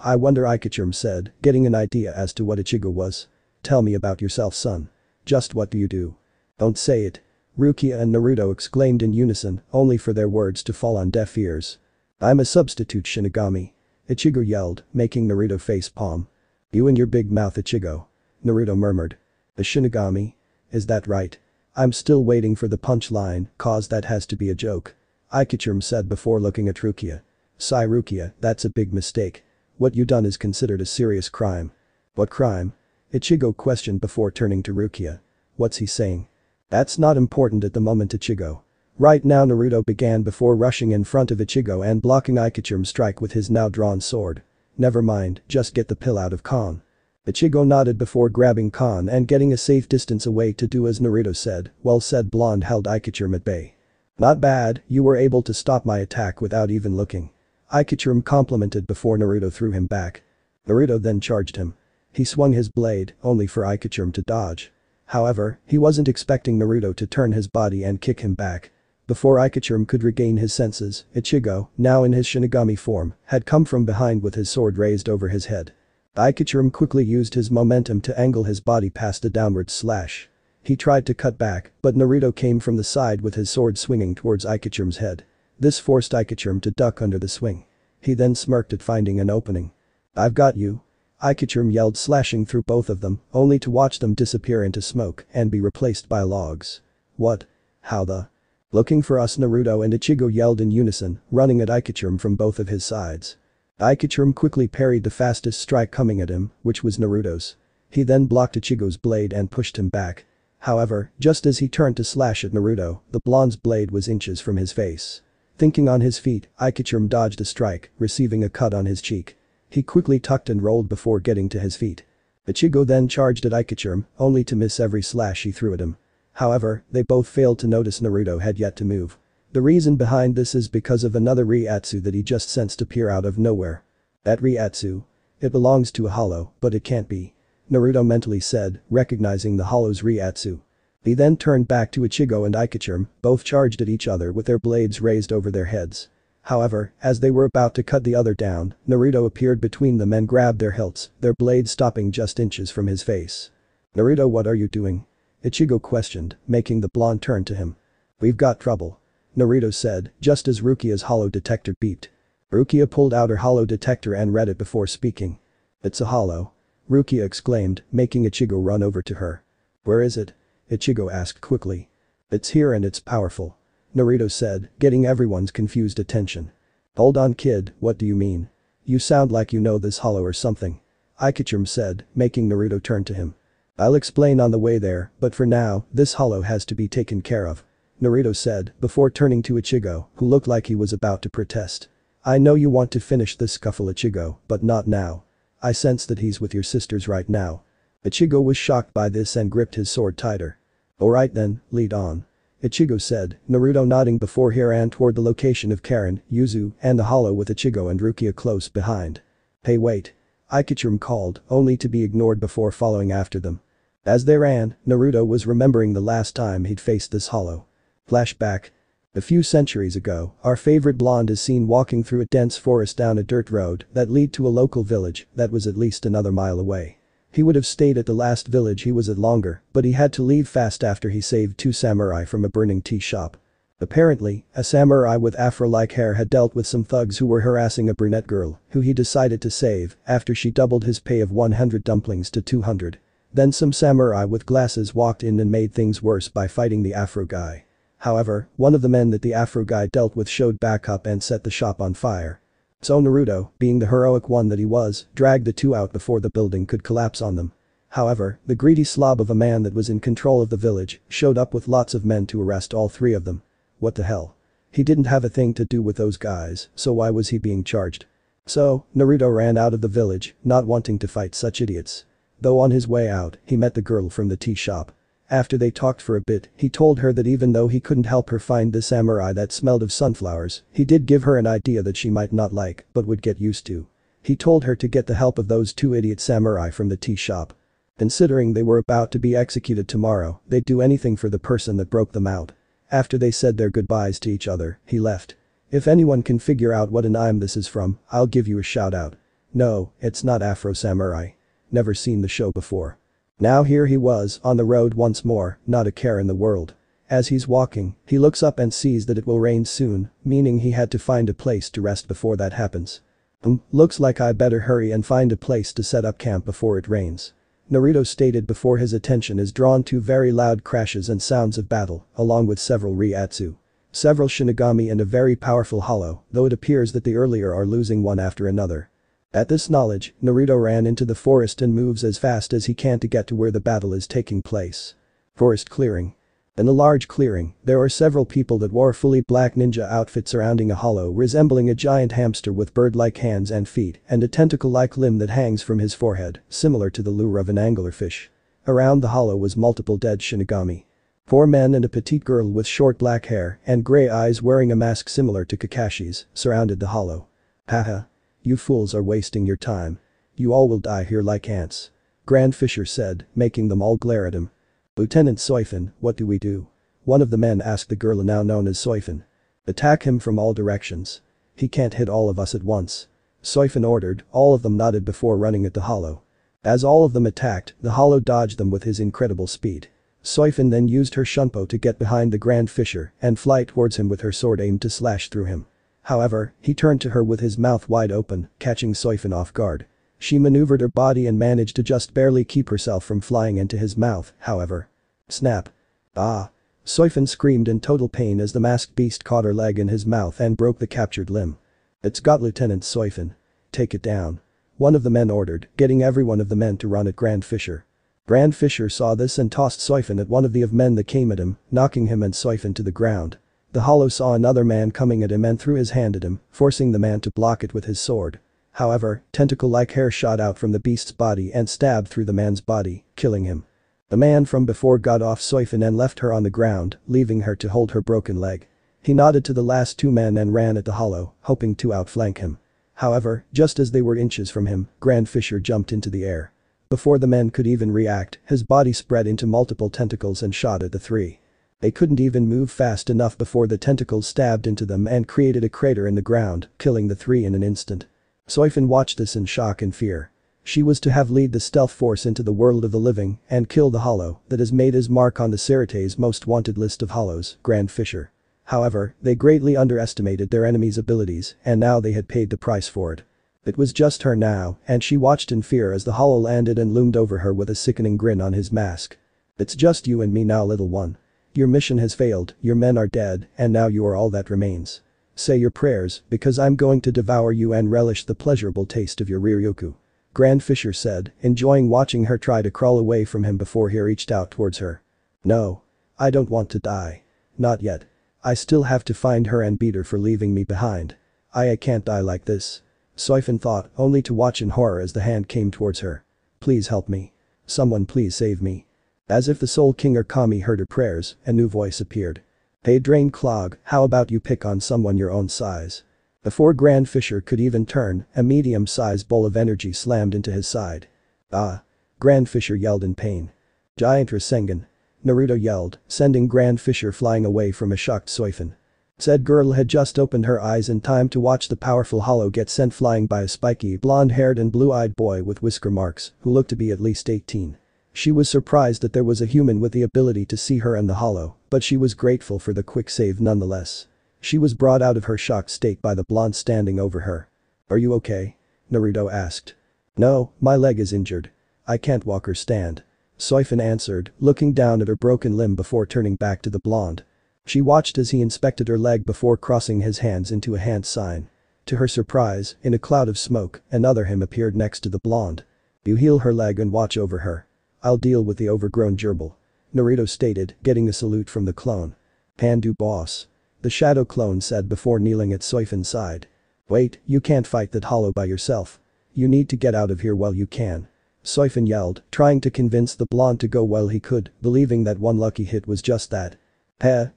[SPEAKER 1] I wonder, Aikichirm said, getting an idea as to what Ichigo was. Tell me about yourself, son. Just what do you do? Don't say it. Rukia and Naruto exclaimed in unison, only for their words to fall on deaf ears. I'm a substitute Shinigami. Ichigo yelled, making Naruto face palm. You and your big mouth, Ichigo. Naruto murmured. A Shinigami? Is that right? I'm still waiting for the punchline, cause that has to be a joke. Aikichirm said before looking at Rukia. Sigh, Rukia, that's a big mistake. What you done is considered a serious crime. What crime? Ichigo questioned before turning to Rukia. What's he saying? That's not important at the moment, Ichigo. Right now, Naruto began before rushing in front of Ichigo and blocking Aikichirm's strike with his now drawn sword. Never mind, just get the pill out of Khan. Ichigo nodded before grabbing Khan and getting a safe distance away to do as Naruto said, while said blonde held Aikichirm at bay. Not bad, you were able to stop my attack without even looking. Ikechirum complimented before Naruto threw him back. Naruto then charged him. He swung his blade, only for Ikechirum to dodge. However, he wasn't expecting Naruto to turn his body and kick him back. Before Ikechirum could regain his senses, Ichigo, now in his Shinigami form, had come from behind with his sword raised over his head. Ikechirum quickly used his momentum to angle his body past a downward slash. He tried to cut back, but Naruto came from the side with his sword swinging towards Ikechirum's head. This forced Ikechirum to duck under the swing. He then smirked at finding an opening. "I've got you." Ikechirum yelled, slashing through both of them, only to watch them disappear into smoke and be replaced by logs. "What? How the?" "Looking for us," Naruto and Ichigo yelled in unison, running at Ikechirum from both of his sides. Ikechirum quickly parried the fastest strike coming at him, which was Naruto's. He then blocked Ichigo's blade and pushed him back. However, just as he turned to slash at Naruto, the blonde's blade was inches from his face. Thinking on his feet, Ikechirum dodged a strike, receiving a cut on his cheek. He quickly tucked and rolled before getting to his feet. Ichigo then charged at Ikechirum, only to miss every slash he threw at him. However, they both failed to notice Naruto had yet to move. The reason behind this is because of another Reiatsu that he just sensed appear out of nowhere. That Reiatsu? It belongs to a hollow, but it can't be. Naruto mentally said, recognizing the hollow's Reiatsu. He then turned back to Ichigo and Ikechirum, both charged at each other with their blades raised over their heads. However, as they were about to cut the other down, Naruto appeared between them and grabbed their hilts, their blades stopping just inches from his face. "Naruto, what are you doing?" Ichigo questioned, making the blonde turn to him. "We've got trouble," Naruto said, just as Rukia's hollow detector beeped. Rukia pulled out her hollow detector and read it before speaking. "It's a hollow," Rukia exclaimed, making Ichigo run over to her. "Where is it?" Ichigo asked quickly. "It's here and it's powerful," Naruto said, getting everyone's confused attention. "Hold on, kid, what do you mean? You sound like you know this hollow or something," Ikechirum said, making Naruto turn to him. "I'll explain on the way there, but for now, this hollow has to be taken care of," Naruto said, before turning to Ichigo, who looked like he was about to protest. "I know you want to finish this scuffle, Ichigo, but not now. I sense that he's with your sisters right now." Ichigo was shocked by this and gripped his sword tighter. "Alright then, lead on," Ichigo said, Naruto nodding before he ran toward the location of Karen, Yuzu, and the hollow with Ichigo and Rukia close behind. "Hey, wait," Ikechirum called, only to be ignored before following after them. As they ran, Naruto was remembering the last time he'd faced this hollow. Flashback. A few centuries ago, our favorite blonde is seen walking through a dense forest down a dirt road that lead to a local village that was at least another mile away. He would have stayed at the last village he was at longer, but he had to leave fast after he saved two samurai from a burning tea shop. Apparently, a samurai with afro-like hair had dealt with some thugs who were harassing a brunette girl, who he decided to save after she doubled his pay of 100 dumplings to 200. Then some samurai with glasses walked in and made things worse by fighting the afro guy. However, one of the men that the afro guy dealt with showed back up and set the shop on fire. So Naruto, being the heroic one that he was, dragged the two out before the building could collapse on them. However, the greedy slob of a man that was in control of the village showed up with lots of men to arrest all three of them. What the hell? He didn't have a thing to do with those guys, so why was he being charged? So, Naruto ran out of the village, not wanting to fight such idiots. Though on his way out, he met the girl from the tea shop. After they talked for a bit, he told her that even though he couldn't help her find the samurai that smelled of sunflowers, he did give her an idea that she might not like, but would get used to. He told her to get the help of those two idiot samurai from the tea shop. Considering they were about to be executed tomorrow, they'd do anything for the person that broke them out. After they said their goodbyes to each other, he left. If anyone can figure out what anime this is from, I'll give you a shout out. No, it's not Afro Samurai. Never seen the show before. Now here he was, on the road once more, not a care in the world. As he's walking, he looks up and sees that it will rain soon, meaning he had to find a place to rest before that happens. Looks like I better hurry and find a place to set up camp before it rains. Naruto stated before his attention is drawn to very loud crashes and sounds of battle, along with several Reiatsu. Several Shinigami and a very powerful hollow, though it appears that the earlier are losing one after another. At this knowledge, Naruto ran into the forest and moves as fast as he can to get to where the battle is taking place. Forest clearing. In the large clearing, there are several people that wore fully black ninja outfits surrounding a hollow resembling a giant hamster with bird-like hands and feet and a tentacle-like limb that hangs from his forehead, similar to the lure of an anglerfish. Around the hollow was multiple dead Shinigami. Four men and a petite girl with short black hair and gray eyes wearing a mask similar to Kakashi's surrounded the hollow. Haha. You fools are wasting your time. You all will die here like ants. Grand Fisher said, making them all glare at him. Lieutenant Soifin, what do we do? One of the men asked the girl now known as Soifin. Attack him from all directions. He can't hit all of us at once. Soifin ordered, all of them nodded before running at the hollow. As all of them attacked, the hollow dodged them with his incredible speed. Soifin then used her shunpo to get behind the Grand Fisher and fly towards him with her sword aimed to slash through him. However, he turned to her with his mouth wide open, catching Soifin off guard. She maneuvered her body and managed to just barely keep herself from flying into his mouth, however. Snap. Ah. Soifin screamed in total pain as the masked beast caught her leg in his mouth and broke the captured limb. It's got Lieutenant Soifin. Take it down. One of the men ordered, getting every one of the men to run at Grand Fisher. Grand Fisher saw this and tossed Soifin at one of the men that came at him, knocking him and Soifin to the ground. The hollow saw another man coming at him and threw his hand at him, forcing the man to block it with his sword. However, tentacle-like hair shot out from the beast's body and stabbed through the man's body, killing him. The man from before got off Soifin and left her on the ground, leaving her to hold her broken leg. He nodded to the last two men and ran at the hollow, hoping to outflank him. However, just as they were inches from him, Grand Fisher jumped into the air. Before the men could even react, his body spread into multiple tentacles and shot at the three. They couldn't even move fast enough before the tentacles stabbed into them and created a crater in the ground, killing the three in an instant. Soifin watched this in shock and fear. She was to have lead the stealth force into the world of the living and kill the hollow that has made his mark on the Sirte's most wanted list of hollows, Grand Fisher. However, they greatly underestimated their enemy's abilities and now they had paid the price for it. It was just her now and she watched in fear as the hollow landed and loomed over her with a sickening grin on his mask. It's just you and me now, little one. Your mission has failed, your men are dead and now you are all that remains. Say your prayers because I'm going to devour you and relish the pleasurable taste of your Ryukyu. Grand Fisher said, enjoying watching her try to crawl away from him before he reached out towards her. No. I don't want to die. Not yet. I still have to find her and beat her for leaving me behind. I can't die like this. Soifin thought, only to watch in horror as the hand came towards her. Please help me. Someone please save me. As if the Soul King or Kami heard her prayers, a new voice appeared. Hey Drain Clog, how about you pick on someone your own size? Before Grand Fisher could even turn, a medium-sized bowl of energy slammed into his side. Ah. Grand Fisher yelled in pain. Giant Rasengan. Naruto yelled, sending Grand Fisher flying away from a shocked Soifin. Said girl had just opened her eyes in time to watch the powerful hollow get sent flying by a spiky blonde-haired and blue-eyed boy with whisker marks who looked to be at least 18. She was surprised that there was a human with the ability to see her and the hollow, but she was grateful for the quick save nonetheless. She was brought out of her shocked state by the blonde standing over her. Are you okay? Naruto asked. No, my leg is injured. I can't walk or stand. Soifin answered, looking down at her broken limb before turning back to the blonde. She watched as he inspected her leg before crossing his hands into a hand sign. To her surprise, in a cloud of smoke, another him appeared next to the blonde. You heal her leg and watch over her. I'll deal with the overgrown gerbil. Naruto stated, getting a salute from the clone. Can do, boss. The shadow clone said before kneeling at Soifin's side. Wait, you can't fight that hollow by yourself. You need to get out of here while you can. Soifin yelled, trying to convince the blonde to go while he could, believing that one lucky hit was just that.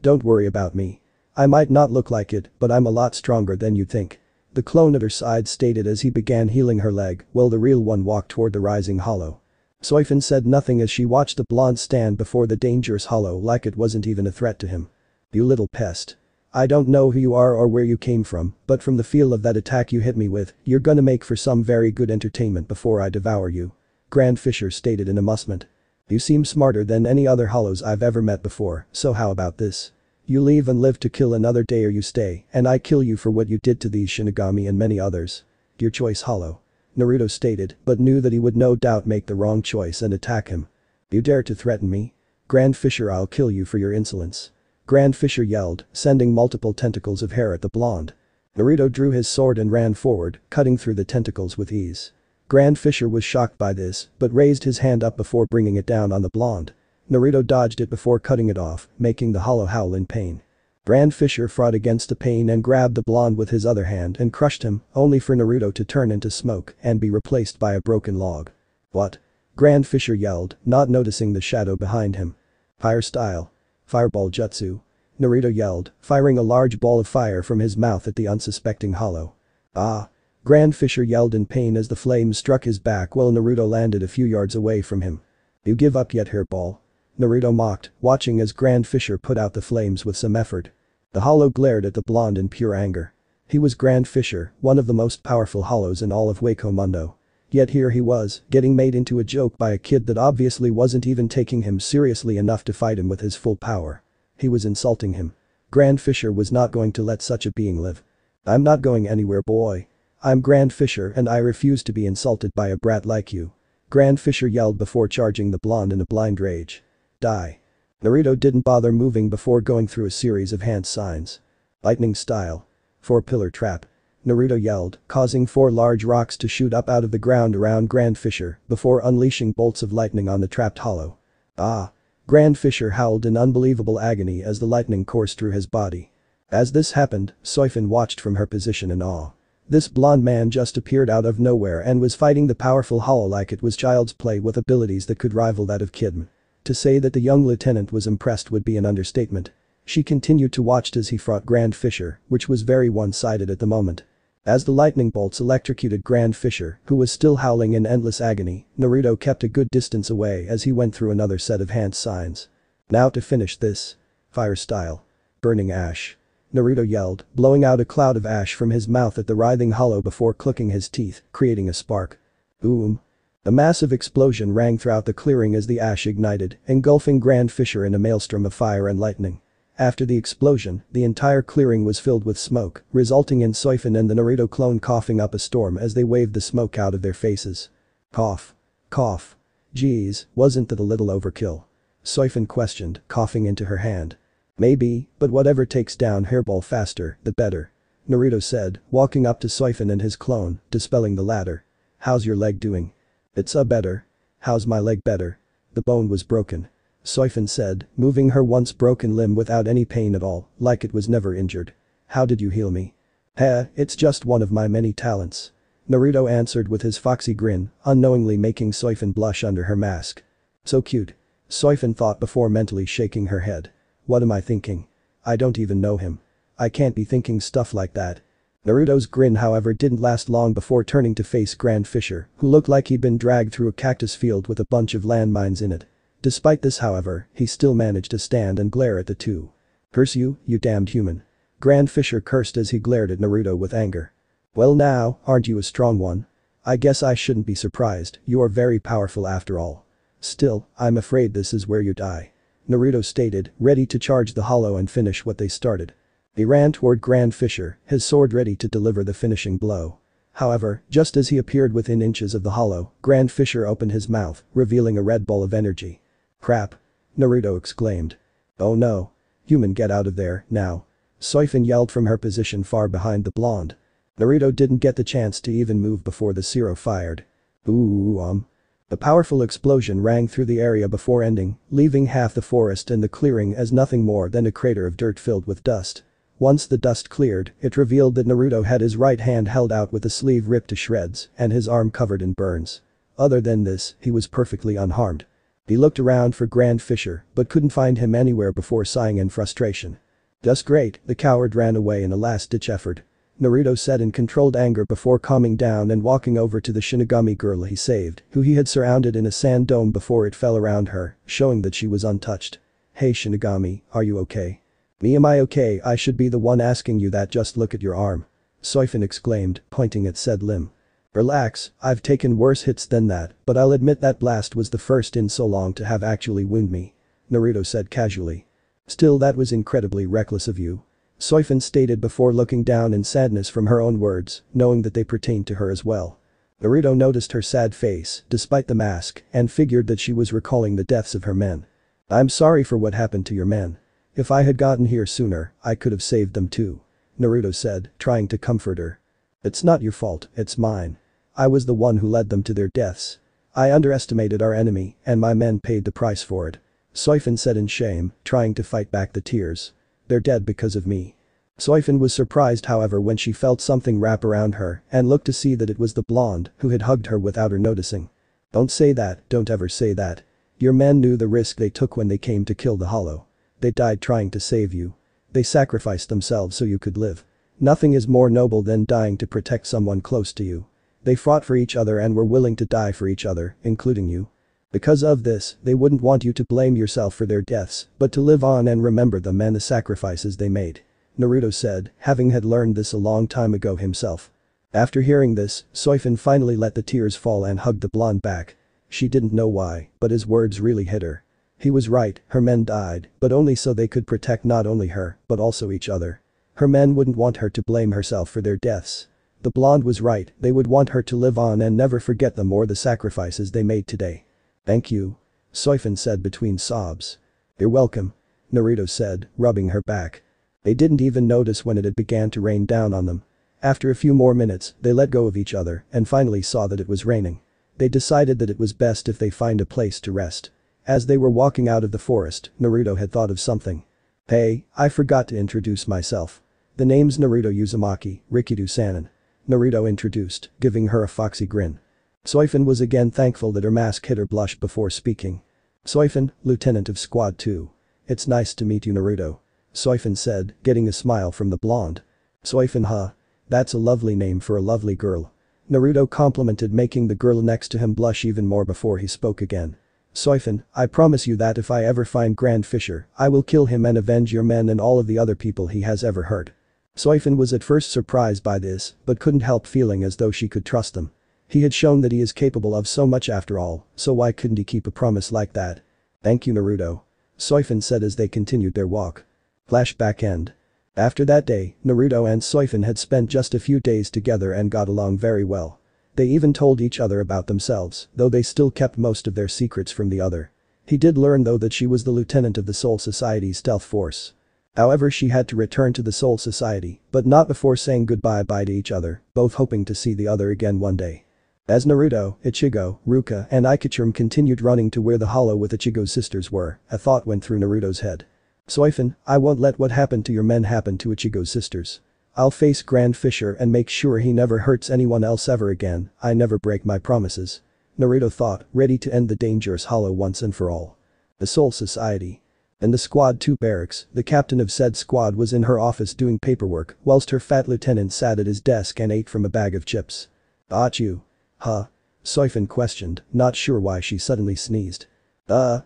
[SPEAKER 1] Don't worry about me. I might not look like it, but I'm a lot stronger than you think. The clone at her side stated as he began healing her leg while the real one walked toward the rising hollow. Soifin said nothing as she watched the blonde stand before the dangerous hollow like it wasn't even a threat to him. You little pest. I don't know who you are or where you came from, but from the feel of that attack you hit me with, you're gonna make for some very good entertainment before I devour you. Grand Fisher stated in amusement. You seem smarter than any other hollows I've ever met before, so how about this? You leave and live to kill another day or you stay, and I kill you for what you did to these Shinigami and many others. Your choice, hollow. Naruto stated, but knew that he would no doubt make the wrong choice and attack him. You dare to threaten me? Grand Fisher, I'll kill you for your insolence. Grand Fisher yelled, sending multiple tentacles of hair at the blonde. Naruto drew his sword and ran forward, cutting through the tentacles with ease. Grand Fisher was shocked by this, but raised his hand up before bringing it down on the blonde. Naruto dodged it before cutting it off, making the hollow howl in pain. Grand Fisher fought against the pain and grabbed the blonde with his other hand and crushed him, only for Naruto to turn into smoke and be replaced by a broken log. What? Grand Fisher yelled, not noticing the shadow behind him. Fire style. Fireball jutsu. Naruto yelled, firing a large ball of fire from his mouth at the unsuspecting Hollow. Ah! Grand Fisher yelled in pain as the flames struck his back while Naruto landed a few yards away from him. You give up yet, hairball? Naruto mocked, watching as Grand Fisher put out the flames with some effort. The Hollow glared at the blonde in pure anger. He was Grand Fisher, one of the most powerful Hollows in all of Wako Mundo. Yet here he was, getting made into a joke by a kid that obviously wasn't even taking him seriously enough to fight him with his full power. He was insulting him. Grand Fisher was not going to let such a being live. I'm not going anywhere, boy. I'm Grand Fisher and I refuse to be insulted by a brat like you. Grand Fisher yelled before charging the blonde in a blind rage. Die. Naruto didn't bother moving before going through a series of hand signs. Lightning style. 4-pillar trap. Naruto yelled, causing 4 large rocks to shoot up out of the ground around Grand Fisher before unleashing bolts of lightning on the trapped Hollow. Ah! Grand Fisher howled in unbelievable agony as the lightning coursed through his body. As this happened, Soifin watched from her position in awe. This blonde man just appeared out of nowhere and was fighting the powerful Hollow like it was child's play with abilities that could rival that of Kidman. To say that the young lieutenant was impressed would be an understatement. She continued to watch as he fought Grand Fisher, which was very one-sided at the moment. As the lightning bolts electrocuted Grand Fisher, who was still howling in endless agony, Naruto kept a good distance away as he went through another set of hand signs. Now to finish this. Fire style. Burning ash. Naruto yelled, blowing out a cloud of ash from his mouth at the writhing Hollow before clicking his teeth, creating a spark. Boom. A massive explosion rang throughout the clearing as the ash ignited, engulfing Grand Fisher in a maelstrom of fire and lightning. After the explosion, the entire clearing was filled with smoke, resulting in Soifin and the Naruto clone coughing up a storm as they waved the smoke out of their faces. Cough. Cough. Geez, wasn't that a little overkill? Soifin questioned, coughing into her hand. Maybe, but whatever takes down Hairball faster, the better. Naruto said, walking up to Soifin and his clone, dispelling the latter. How's your leg doing? It's better. How's my leg better? The bone was broken. Soifin said, moving her once broken limb without any pain at all, like it was never injured. How did you heal me? It's just one of my many talents. Naruto answered with his foxy grin, unknowingly making Soifin blush under her mask. So cute. Soifin thought before mentally shaking her head. What am I thinking? I don't even know him. I can't be thinking stuff like that. Naruto's grin however didn't last long before turning to face Grand Fisher, who looked like he'd been dragged through a cactus field with a bunch of landmines in it. Despite this however, he still managed to stand and glare at the two. Curse you, you damned human. Grand Fisher cursed as he glared at Naruto with anger. Well now, aren't you a strong one? I guess I shouldn't be surprised, you are very powerful after all. Still, I'm afraid this is where you die. Naruto stated, ready to charge the Hollow and finish what they started. He ran toward Grand Fisher, his sword ready to deliver the finishing blow. However, just as he appeared within inches of the Hollow, Grand Fisher opened his mouth, revealing a red ball of energy. Crap. Naruto exclaimed. Oh no. Human, get out of there, now. Soifin yelled from her position far behind the blonde. Naruto didn't get the chance to even move before the Zero fired. A powerful explosion rang through the area before ending, leaving half the forest and the clearing as nothing more than a crater of dirt filled with dust. Once the dust cleared, it revealed that Naruto had his right hand held out with the sleeve ripped to shreds and his arm covered in burns. Other than this, he was perfectly unharmed. He looked around for Grand Fisher, but couldn't find him anywhere before sighing in frustration. That's great, the coward ran away in a last-ditch effort. Naruto said in controlled anger before calming down and walking over to the Shinigami girl he saved, who he had surrounded in a sand dome before it fell around her, showing that she was untouched. Hey Shinigami, are you okay? Me, am I okay? I should be the one asking you that, just look at your arm. Soifin exclaimed, pointing at said limb. Relax, I've taken worse hits than that, but I'll admit that blast was the first in so long to have actually wounded me. Naruto said casually. Still, that was incredibly reckless of you. Soifin stated before looking down in sadness from her own words, knowing that they pertained to her as well. Naruto noticed her sad face, despite the mask, and figured that she was recalling the deaths of her men. I'm sorry for what happened to your men. If I had gotten here sooner, I could have saved them too. Naruto said, trying to comfort her. It's not your fault, it's mine. I was the one who led them to their deaths. I underestimated our enemy, and my men paid the price for it. Soifin said in shame, trying to fight back the tears. They're dead because of me. Soifin was surprised however when she felt something wrap around her and looked to see that it was the blonde who had hugged her without her noticing. Don't say that, don't ever say that. Your men knew the risk they took when they came to kill the Hollow. They died trying to save you. They sacrificed themselves so you could live. Nothing is more noble than dying to protect someone close to you. They fought for each other and were willing to die for each other, including you. Because of this, they wouldn't want you to blame yourself for their deaths, but to live on and remember them and the sacrifices they made. Naruto said, having had learned this a long time ago himself. After hearing this, Soifin finally let the tears fall and hugged the blonde back. She didn't know why, but his words really hit her. He was right, her men died, but only so they could protect not only her, but also each other. Her men wouldn't want her to blame herself for their deaths. The blonde was right, they would want her to live on and never forget them or the sacrifices they made today. Thank you. Soifin said between sobs. You're welcome. Naruto said, rubbing her back. They didn't even notice when it had began to rain down on them. After a few more minutes, they let go of each other and finally saw that it was raining. They decided that it was best if they find a place to rest. As they were walking out of the forest, Naruto had thought of something. Hey, I forgot to introduce myself. The name's Naruto Uzumaki, Rikido Sannin. Naruto introduced, giving her a foxy grin. Soifin was again thankful that her mask hid her blush before speaking. Soifin, Lieutenant of Squad 2. It's nice to meet you Naruto. Soifin said, getting a smile from the blonde. Soifin huh? That's a lovely name for a lovely girl. Naruto complimented, making the girl next to him blush even more before he spoke again. Soifin, I promise you that if I ever find Grand Fisher, I will kill him and avenge your men and all of the other people he has ever hurt. Soifin was at first surprised by this, but couldn't help feeling as though she could trust him. He had shown that he is capable of so much after all, so why couldn't he keep a promise like that? Thank you Naruto. Soifin said as they continued their walk. Flashback end. After that day, Naruto and Soifin had spent just a few days together and got along very well. They even told each other about themselves, though they still kept most of their secrets from the other. He did learn though that she was the lieutenant of the Soul Society's stealth force. However, she had to return to the Soul Society, but not before saying goodbye to each other, both hoping to see the other again one day. As Naruto, Ichigo, Ruka and Ikachirum continued running to where the hollow with Ichigo's sisters were, a thought went through Naruto's head. Soifin, I won't let what happened to your men happen to Ichigo's sisters. I'll face Grand Fisher and make sure he never hurts anyone else ever again, I never break my promises. Naruto thought, ready to end the dangerous hollow once and for all. The Soul Society. In the Squad 2 barracks, the captain of said squad was in her office doing paperwork whilst her fat lieutenant sat at his desk and ate from a bag of chips. Achoo. Huh? Soifin questioned, not sure why she suddenly sneezed.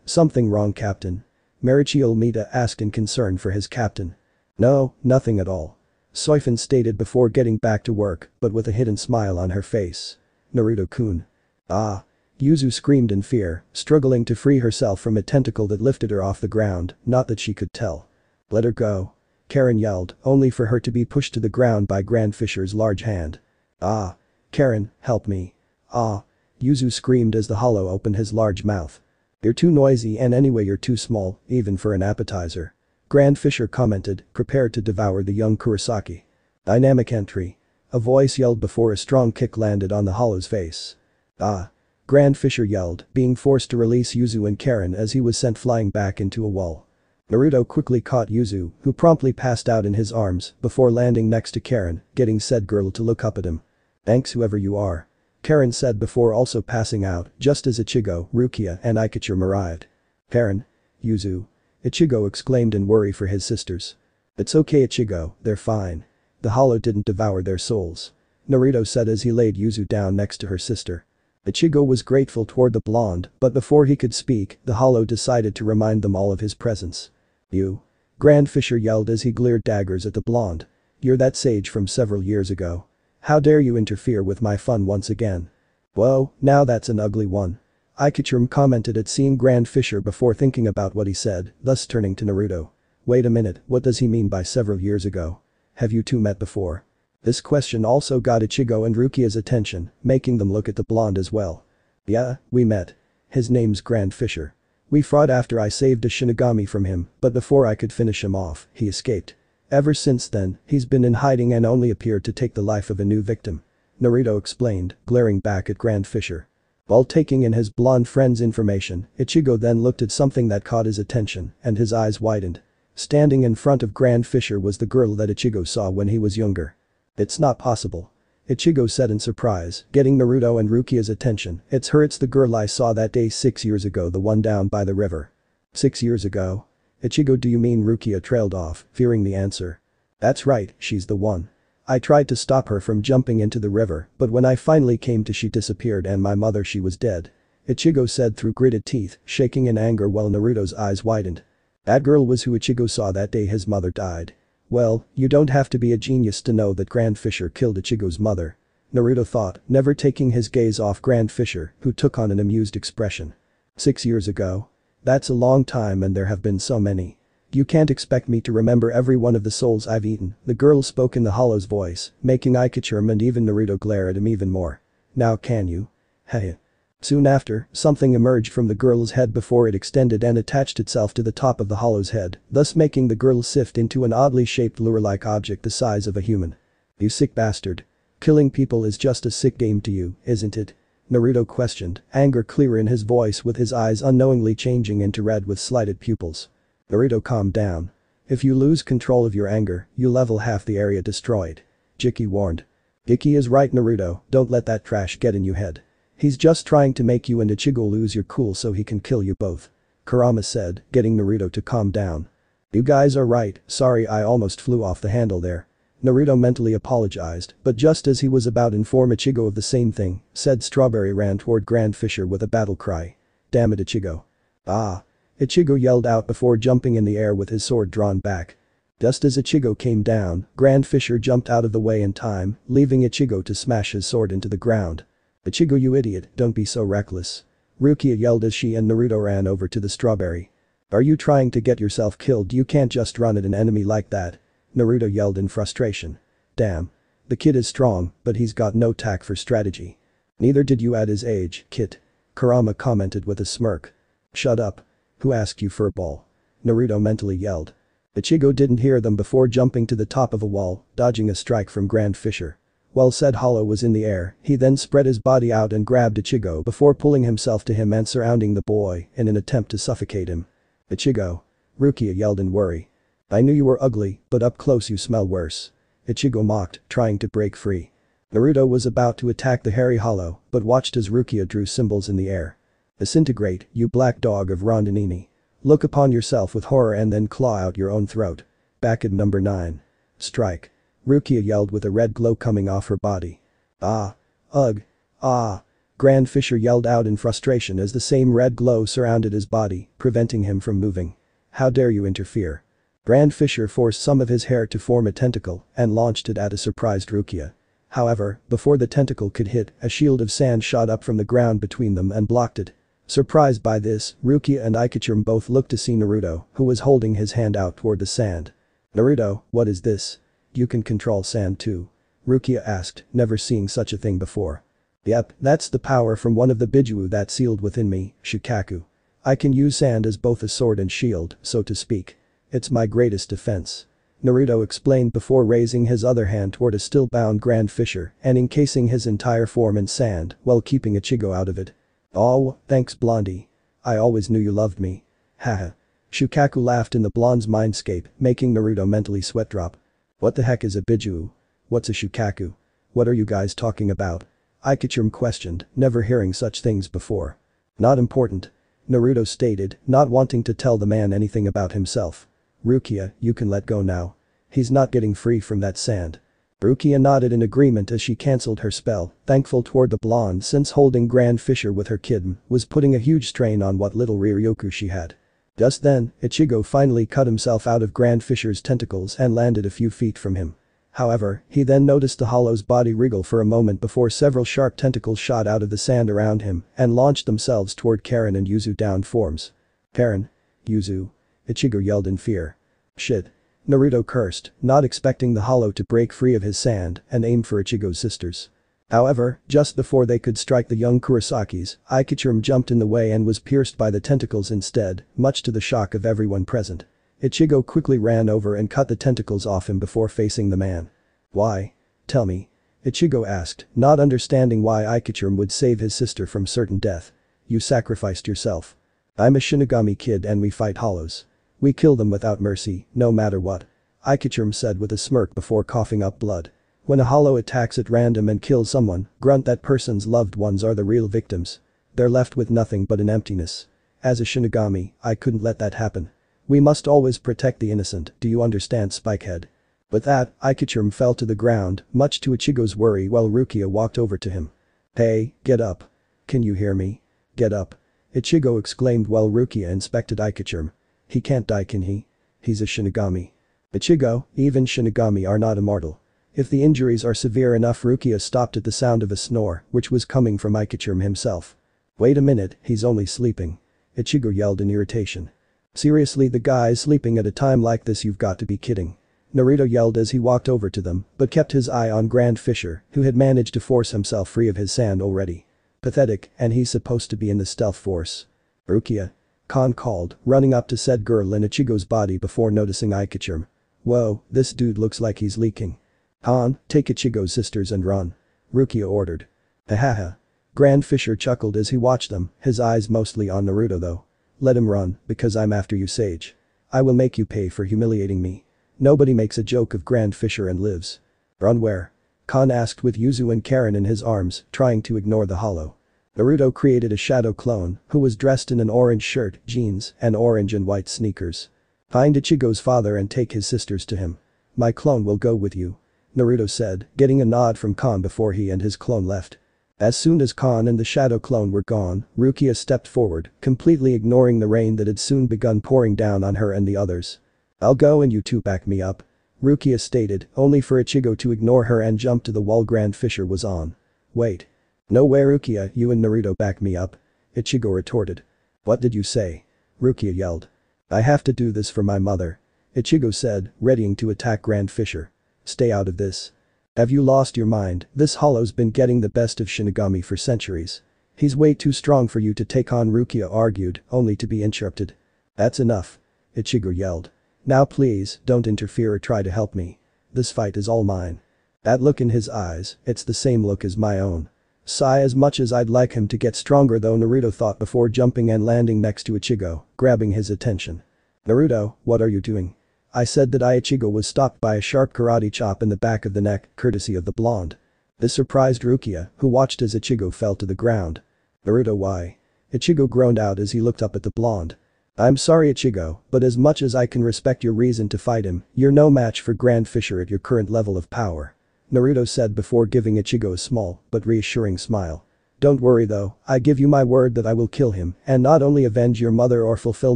[SPEAKER 1] Something wrong Captain? Marichio Mita asked in concern for his captain. No, nothing at all. Soifin stated before getting back to work, but with a hidden smile on her face. Naruto-kun. Ah. Yuzu screamed in fear, struggling to free herself from a tentacle that lifted her off the ground, not that she could tell. Let her go. Karen yelled, only for her to be pushed to the ground by Grand Fisher's large hand. Ah. Karen, help me. Ah. Yuzu screamed as the hollow opened his large mouth. You're too noisy and anyway you're too small, even for an appetizer. Grand Fisher commented, prepared to devour the young Kurosaki. Dynamic entry. A voice yelled before a strong kick landed on the hollow's face. Ah. Grand Fisher yelled, being forced to release Yuzu and Karen as he was sent flying back into a wall. Naruto quickly caught Yuzu, who promptly passed out in his arms, before landing next to Karen, getting said girl to look up at him. Thanks whoever you are. Karen said before also passing out, just as Ichigo, Rukia and Ikachirum arrived. Karen? Yuzu? Ichigo exclaimed in worry for his sisters. It's okay Ichigo, they're fine. The hollow didn't devour their souls. Naruto said as he laid Yuzu down next to her sister. Ichigo was grateful toward the blonde, but before he could speak, the hollow decided to remind them all of his presence. You? Grand Fisher yelled as he glared daggers at the blonde. You're that sage from several years ago. How dare you interfere with my fun once again? Whoa, now that's an ugly one. Ikachirum commented at seeing Grand Fisher before thinking about what he said, thus turning to Naruto. Wait a minute, what does he mean by several years ago? Have you two met before? This question also got Ichigo and Rukia's attention, making them look at the blonde as well. Yeah, we met. His name's Grand Fisher. We fought after I saved a Shinigami from him, but before I could finish him off, he escaped. Ever since then, he's been in hiding and only appeared to take the life of a new victim. Naruto explained, glaring back at Grand Fisher. While taking in his blonde friend's information, Ichigo then looked at something that caught his attention, and his eyes widened. Standing in front of Grand Fisher was the girl that Ichigo saw when he was younger. It's not possible. Ichigo said in surprise, getting Naruto and Rukia's attention. It's the girl I saw that day 6 years ago, the one down by the river. 6 years ago? Ichigo, do you mean? Rukia trailed off, fearing the answer. That's right, she's the one. I tried to stop her from jumping into the river, but when I finally came to, she disappeared, and my mother, she was dead. Ichigo said through gritted teeth, shaking in anger while Naruto's eyes widened. That girl was who Ichigo saw that day his mother died. Well, you don't have to be a genius to know that Grand Fisher killed Ichigo's mother. Naruto thought, never taking his gaze off Grand Fisher, who took on an amused expression. 6 years ago? That's a long time, and there have been so many. You can't expect me to remember every one of the souls I've eaten, the girl spoke in the hollow's voice, making Ikachirum and even Naruto glare at him even more. Now can you? Heh. Soon after, something emerged from the girl's head before it extended and attached itself to the top of the hollow's head, thus making the girl sift into an oddly shaped lure-like object the size of a human. You sick bastard. Killing people is just a sick game to you, isn't it? Naruto questioned, anger clear in his voice with his eyes unknowingly changing into red with slitted pupils. Naruto, calm down. If you lose control of your anger, you level half the area destroyed. Jiki warned. Iki is right, Naruto, don't let that trash get in your head. He's just trying to make you and Ichigo lose your cool so he can kill you both. Kurama said, getting Naruto to calm down. You guys are right, sorry I almost flew off the handle there. Naruto mentally apologized, but just as he was about to inform Ichigo of the same thing, said Strawberry ran toward Grand Fisher with a battle cry. Damn it, Ichigo. Ah. Ichigo yelled out before jumping in the air with his sword drawn back. Just as Ichigo came down, Grand Fisher jumped out of the way in time, leaving Ichigo to smash his sword into the ground. Ichigo, you idiot, don't be so reckless. Rukia yelled as she and Naruto ran over to the Strawberry. Are you trying to get yourself killed? You can't just run at an enemy like that. Naruto yelled in frustration. Damn. The kid is strong, but he's got no tact for strategy. Neither did you at his age, kid. Kurama commented with a smirk. Shut up. Who asked you, furball? Naruto mentally yelled. Ichigo didn't hear them before jumping to the top of a wall, dodging a strike from Grand Fisher. While said hollow was in the air, he then spread his body out and grabbed Ichigo before pulling himself to him and surrounding the boy in an attempt to suffocate him. Ichigo. Rukia yelled in worry. I knew you were ugly, but up close you smell worse. Ichigo mocked, trying to break free. Naruto was about to attack the hairy hollow, but watched as Rukia drew symbols in the air. Disintegrate, you black dog of Rondanini. Look upon yourself with horror and then claw out your own throat. Back at number 9. Strike. Rukia yelled with a red glow coming off her body. Ah. Ugh. Ah. Grand Fisher yelled out in frustration as the same red glow surrounded his body, preventing him from moving. How dare you interfere? Grand Fisher forced some of his hair to form a tentacle and launched it at a surprised Rukia. However, before the tentacle could hit, a shield of sand shot up from the ground between them and blocked it. Surprised by this, Rukia and Ikachirum both looked to see Naruto, who was holding his hand out toward the sand. Naruto, what is this? You can control sand too? Rukia asked, never seeing such a thing before. Yep, that's the power from one of the Biju that's sealed within me, Shukaku. I can use sand as both a sword and shield, so to speak. It's my greatest defense. Naruto explained before raising his other hand toward a still-bound Grand Fisher and encasing his entire form in sand while keeping Ichigo out of it. Oh, thanks Blondie. I always knew you loved me. Haha. Shukaku laughed in the blonde's mindscape, making Naruto mentally sweat drop. What the heck is a Biju? What's a Shukaku? What are you guys talking about? Ikachirum questioned, never hearing such things before. Not important. Naruto stated, not wanting to tell the man anything about himself. Rukia, you can let go now. He's not getting free from that sand. Rukia nodded in agreement as she cancelled her spell, thankful toward the blonde since holding Grand Fisher with her kid was putting a huge strain on what little Ryoryoku she had. Just then, Ichigo finally cut himself out of Grand Fisher's tentacles and landed a few feet from him. However, he then noticed the hollow's body wriggle for a moment before several sharp tentacles shot out of the sand around him and launched themselves toward Karen and Yuzu down forms. Karen. Yuzu. Ichigo yelled in fear. Shit. Naruto cursed, not expecting the hollow to break free of his sand and aim for Ichigo's sisters. However, just before they could strike the young Kurosakis, Ikachirum jumped in the way and was pierced by the tentacles instead, much to the shock of everyone present. Ichigo quickly ran over and cut the tentacles off him before facing the man. Why? Tell me. Ichigo asked, not understanding why Ikachirum would save his sister from certain death. You sacrificed yourself. I'm a Shinigami kid and we fight hollows. We kill them without mercy, no matter what. Ikachirum said with a smirk before coughing up blood. When a hollow attacks at random and kills someone, grunt that person's loved ones are the real victims. They're left with nothing but an emptiness. As a Shinigami, I couldn't let that happen. We must always protect the innocent, do you understand, Spikehead? With that, Ikecherm fell to the ground, much to Ichigo's worry while Rukia walked over to him. Hey, get up. Can you hear me? Get up. Ichigo exclaimed while Rukia inspected Ikecherm. He can't die, can he? He's a Shinigami. Ichigo, even Shinigami are not immortal. If the injuries are severe enough. Rukia stopped at the sound of a snore, which was coming from Ikecherm himself. Wait a minute, he's only sleeping. Ichigo yelled in irritation. Seriously, the guy's sleeping at a time like this, you've got to be kidding. Naruto yelled as he walked over to them, but kept his eye on Grand Fisher, who had managed to force himself free of his sand already. Pathetic, and he's supposed to be in the stealth force. Rukia. Khan called, running up to said girl in Ichigo's body before noticing Ikecherm. Whoa, this dude looks like he's leaking. Khan, take Ichigo's sisters and run. Rukia ordered. Hahaha. Grand Fisher chuckled as he watched them, his eyes mostly on Naruto though. Let him run, because I'm after you, Sage. I will make you pay for humiliating me. Nobody makes a joke of Grand Fisher and lives. Run where? Khan asked with Yuzu and Karen in his arms, trying to ignore the hollow. Naruto created a shadow clone, who was dressed in an orange shirt, jeans, and orange and white sneakers. Find Ichigo's father and take his sisters to him. My clone will go with you. Naruto said, getting a nod from Khan before he and his clone left. As soon as Khan and the shadow clone were gone, Rukia stepped forward, completely ignoring the rain that had soon begun pouring down on her and the others. I'll go and you two back me up. Rukia stated, only for Ichigo to ignore her and jump to the wall Grand Fisher was on. Wait. No way, Rukia, you and Naruto back me up. Ichigo retorted. What did you say? Rukia yelled. I have to do this for my mother. Ichigo said, readying to attack Grand Fisher. Stay out of this. Have you lost your mind? This hollow's been getting the best of Shinigami for centuries. He's way too strong for you to take on, Rukia argued, only to be interrupted. That's enough. Ichigo yelled. Now please, don't interfere or try to help me. This fight is all mine. That look in his eyes, it's the same look as my own. Sigh, as much as I'd like him to get stronger though, Naruto thought before jumping and landing next to Ichigo, grabbing his attention. Naruto, what are you doing? I said that Ichigo was stopped by a sharp karate chop in the back of the neck, courtesy of the blonde. This surprised Rukia, who watched as Ichigo fell to the ground. Naruto, why? Ichigo groaned out as he looked up at the blonde. I'm sorry, Ichigo, but as much as I can respect your reason to fight him, you're no match for Grand Fisher at your current level of power. Naruto said before giving Ichigo a small, but reassuring smile. Don't worry though, I give you my word that I will kill him and not only avenge your mother or fulfill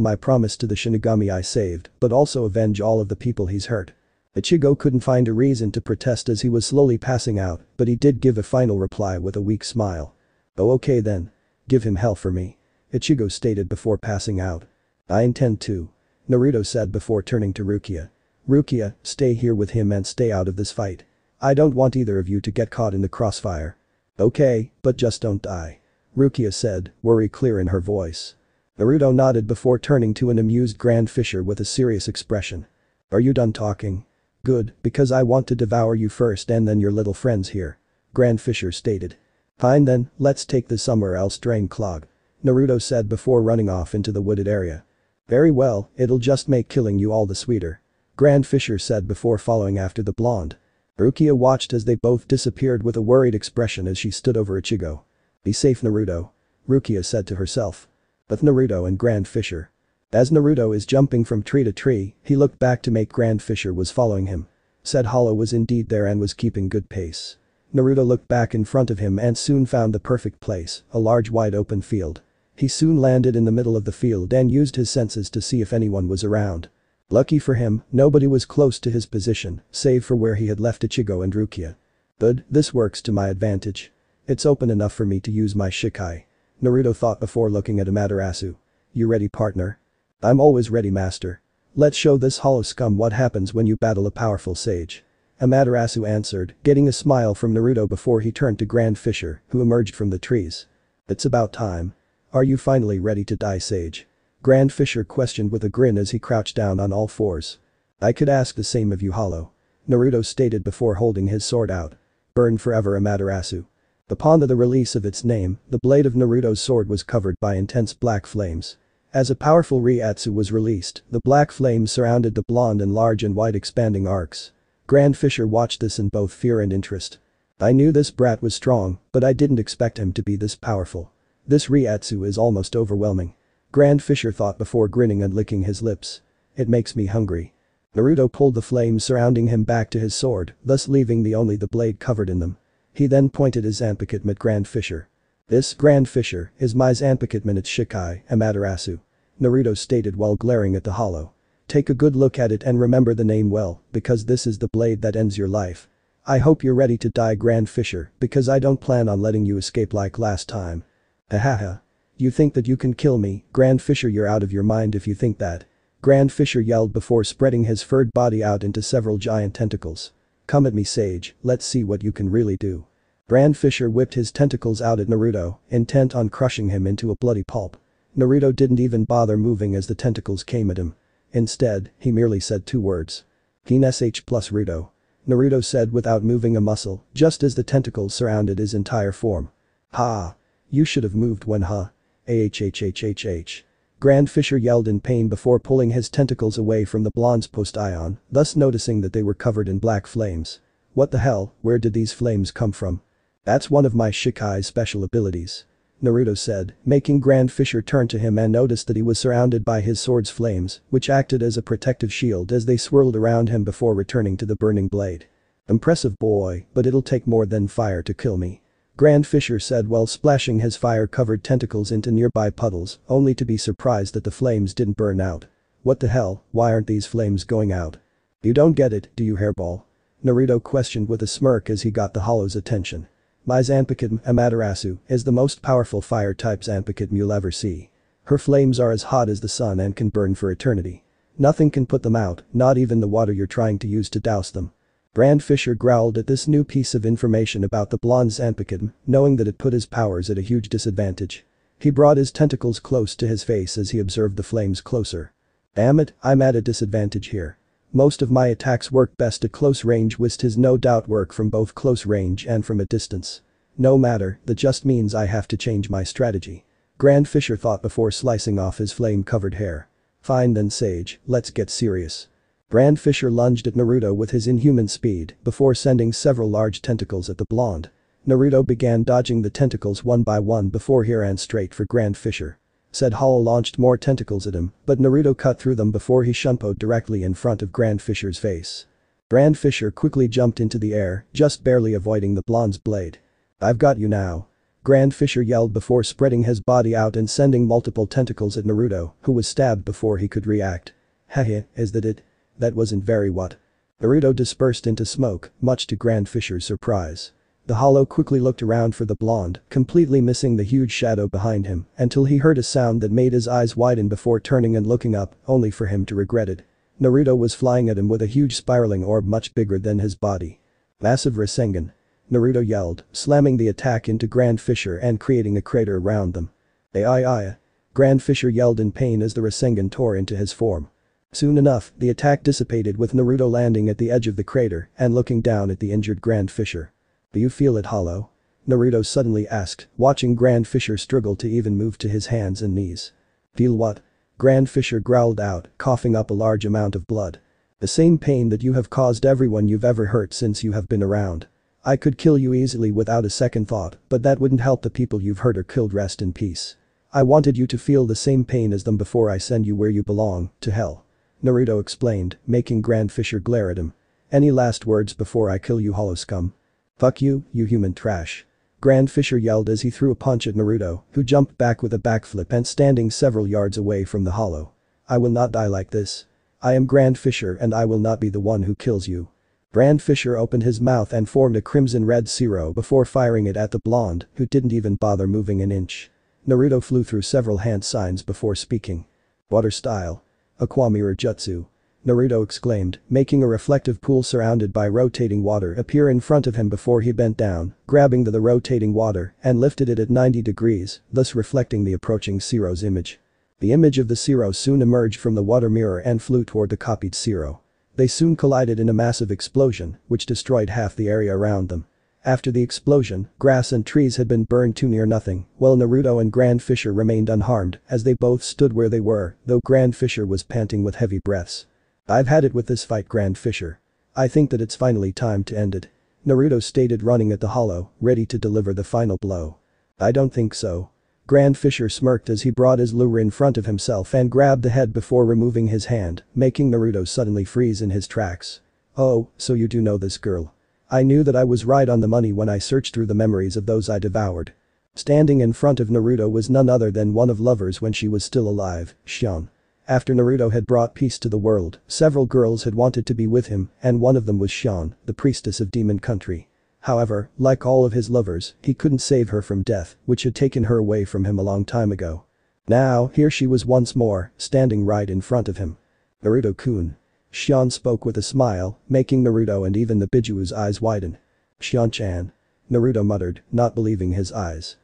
[SPEAKER 1] my promise to the Shinigami I saved, but also avenge all of the people he's hurt. Ichigo couldn't find a reason to protest as he was slowly passing out, but he did give a final reply with a weak smile. Oh, okay then. Give him hell for me. Ichigo stated before passing out. I intend to. Naruto said before turning to Rukia. Rukia, stay here with him and stay out of this fight. I don't want either of you to get caught in the crossfire. Okay, but just don't die. Rukia said, worry clear in her voice. Naruto nodded before turning to an amused Grand Fisher with a serious expression. Are you done talking? Good, because I want to devour you first and then your little friends here. Grand Fisher stated. Fine then, let's take this somewhere else, Drain Clog. Naruto said before running off into the wooded area. Very well, it'll just make killing you all the sweeter. Grand Fisher said before following after the blonde. Rukia watched as they both disappeared with a worried expression as she stood over Ichigo. Be safe, Naruto. Rukia said to herself. With Naruto and Grand Fisher. As Naruto is jumping from tree to tree, he looked back to make Grand Fisher was following him. Said hollow was indeed there and was keeping good pace. Naruto looked back in front of him and soon found the perfect place, a large wide open field. He soon landed in the middle of the field and used his senses to see if anyone was around. Lucky for him, nobody was close to his position, save for where he had left Ichigo and Rukia. Good, this works to my advantage. It's open enough for me to use my Shikai. Naruto thought before looking at Amaterasu. You ready, partner? I'm always ready, master. Let's show this hollow scum what happens when you battle a powerful sage. Amaterasu answered, getting a smile from Naruto before he turned to Grand Fisher, who emerged from the trees. It's about time. Are you finally ready to die, Sage? Grand Fisher questioned with a grin as he crouched down on all fours. I could ask the same of you, Hollow. Naruto stated before holding his sword out. Burn forever, Amaterasu. Upon the release of its name, the blade of Naruto's sword was covered by intense black flames. As a powerful Reiatsu was released, the black flames surrounded the blonde in large and wide expanding arcs. Grand Fisher watched this in both fear and interest. I knew this brat was strong, but I didn't expect him to be this powerful. This Reiatsu is almost overwhelming. Grand Fisher thought before grinning and licking his lips. It makes me hungry. Naruto pulled the flames surrounding him back to his sword, thus leaving only the blade covered in them. He then pointed his Zanpakuto at Grand Fissure. This, Grand Fissure, is my Zanpakuto its Shikai, Amaterasu. Naruto stated while glaring at the hollow. Take a good look at it and remember the name well, because this is the blade that ends your life. I hope you're ready to die, Grand Fissure, because I don't plan on letting you escape like last time. Ahaha. You think that you can kill me, Grand Fissure? You're out of your mind if you think that. Grand Fissure yelled before spreading his furred body out into several giant tentacles. Come at me, Sage, let's see what you can really do. Grand Fissure whipped his tentacles out at Naruto, intent on crushing him into a bloody pulp. Naruto didn't even bother moving as the tentacles came at him. Instead, he merely said 2 words. Kin sh plus Ruto. Naruto said without moving a muscle, just as the tentacles surrounded his entire form. Ha! You should have moved when ahhhhh. Grand Fissure yelled in pain before pulling his tentacles away from the blonde's post-ion, thus noticing that they were covered in black flames. What the hell, where did these flames come from? That's one of my Shikai's special abilities. Naruto said, making Grand Fissure turn to him and noticed that he was surrounded by his sword's flames, which acted as a protective shield as they swirled around him before returning to the burning blade. Impressive, boy, but it'll take more than fire to kill me. Grand Fissure said while splashing his fire-covered tentacles into nearby puddles, only to be surprised that the flames didn't burn out. What the hell, why aren't these flames going out? You don't get it, do you, hairball? Naruto questioned with a smirk as he got the hollow's attention. My Zanpakuto, Amaterasu, is the most powerful fire-type Zanpakuto you'll ever see. Her flames are as hot as the sun and can burn for eternity. Nothing can put them out, not even the water you're trying to use to douse them. Grand Fissure growled at this new piece of information about the blonde Zanpakuto, knowing that it put his powers at a huge disadvantage. He brought his tentacles close to his face as he observed the flames closer. Damn it, I'm at a disadvantage here. Most of my attacks work best at close range, which his no doubt work from both close range and from a distance. No matter, that just means I have to change my strategy. Grand Fissure thought before slicing off his flame-covered hair. Fine then, Sage, let's get serious. Grand Fissure lunged at Naruto with his inhuman speed before sending several large tentacles at the blonde. Naruto began dodging the tentacles one by one before he ran straight for Grand Fissure. Said Hollow launched more tentacles at him, but Naruto cut through them before he shunpoed directly in front of Grand Fissure's face. Grand Fissure quickly jumped into the air, just barely avoiding the blonde's blade. I've got you now. Grand Fissure yelled before spreading his body out and sending multiple tentacles at Naruto, who was stabbed before he could react. Heh, is that it? That wasn't very what. Naruto dispersed into smoke, much to Grand Fissure's surprise. The Hollow quickly looked around for the blonde, completely missing the huge shadow behind him, until he heard a sound that made his eyes widen before turning and looking up, only for him to regret it. Naruto was flying at him with a huge spiraling orb much bigger than his body. Massive Rasengan. Naruto yelled, slamming the attack into Grand Fissure and creating a crater around them. Ai. Grand Fissure yelled in pain as the Rasengan tore into his form. Soon enough, the attack dissipated with Naruto landing at the edge of the crater and looking down at the injured Grand Fissure. Do you feel it, Hollow? Naruto suddenly asked, watching Grand Fissure struggle to even move to his hands and knees. Feel what? Grand Fissure growled out, coughing up a large amount of blood. The same pain that you have caused everyone you've ever hurt since you have been around. I could kill you easily without a second thought, but that wouldn't help the people you've hurt or killed rest in peace. I wanted you to feel the same pain as them before I send you where you belong, to hell. Naruto explained, making Grand Fissure glare at him. Any last words before I kill you, Hollow scum? Fuck you, you human trash. Grand Fissure yelled as he threw a punch at Naruto, who jumped back with a backflip and standing several yards away from the Hollow. I will not die like this. I am Grand Fissure and I will not be the one who kills you. Grand Fissure opened his mouth and formed a crimson-red zero before firing it at the blonde, who didn't even bother moving an inch. Naruto flew through several hand signs before speaking. Water style. Aqua Mirror Jutsu. Naruto exclaimed, making a reflective pool surrounded by rotating water appear in front of him before he bent down, grabbing the rotating water and lifted it at 90 degrees, thus reflecting the approaching Zero's image. The image of the Zero soon emerged from the water mirror and flew toward the copied Zero. They soon collided in a massive explosion, which destroyed half the area around them. After the explosion, grass and trees had been burned to near nothing, while Naruto and Grand Fissure remained unharmed as they both stood where they were, though Grand Fissure was panting with heavy breaths. I've had it with this fight, Grand Fissure. I think that it's finally time to end it. Naruto stated, running at the Hollow, ready to deliver the final blow. I don't think so. Grand Fisher smirked as he brought his lure in front of himself and grabbed the head before removing his hand, making Naruto suddenly freeze in his tracks. Oh, so you do know this girl. I knew that I was right on the money when I searched through the memories of those I devoured. Standing in front of Naruto was none other than one of lovers when she was still alive, Shion. After Naruto had brought peace to the world, several girls had wanted to be with him, and one of them was Shion, the priestess of Demon Country. However, like all of his lovers, he couldn't save her from death, which had taken her away from him a long time ago. Now, here she was once more, standing right in front of him. Naruto-kun. Shion spoke with a smile, making Naruto and even the Bijuu's eyes widen. Shion-chan. Naruto muttered, not believing his eyes.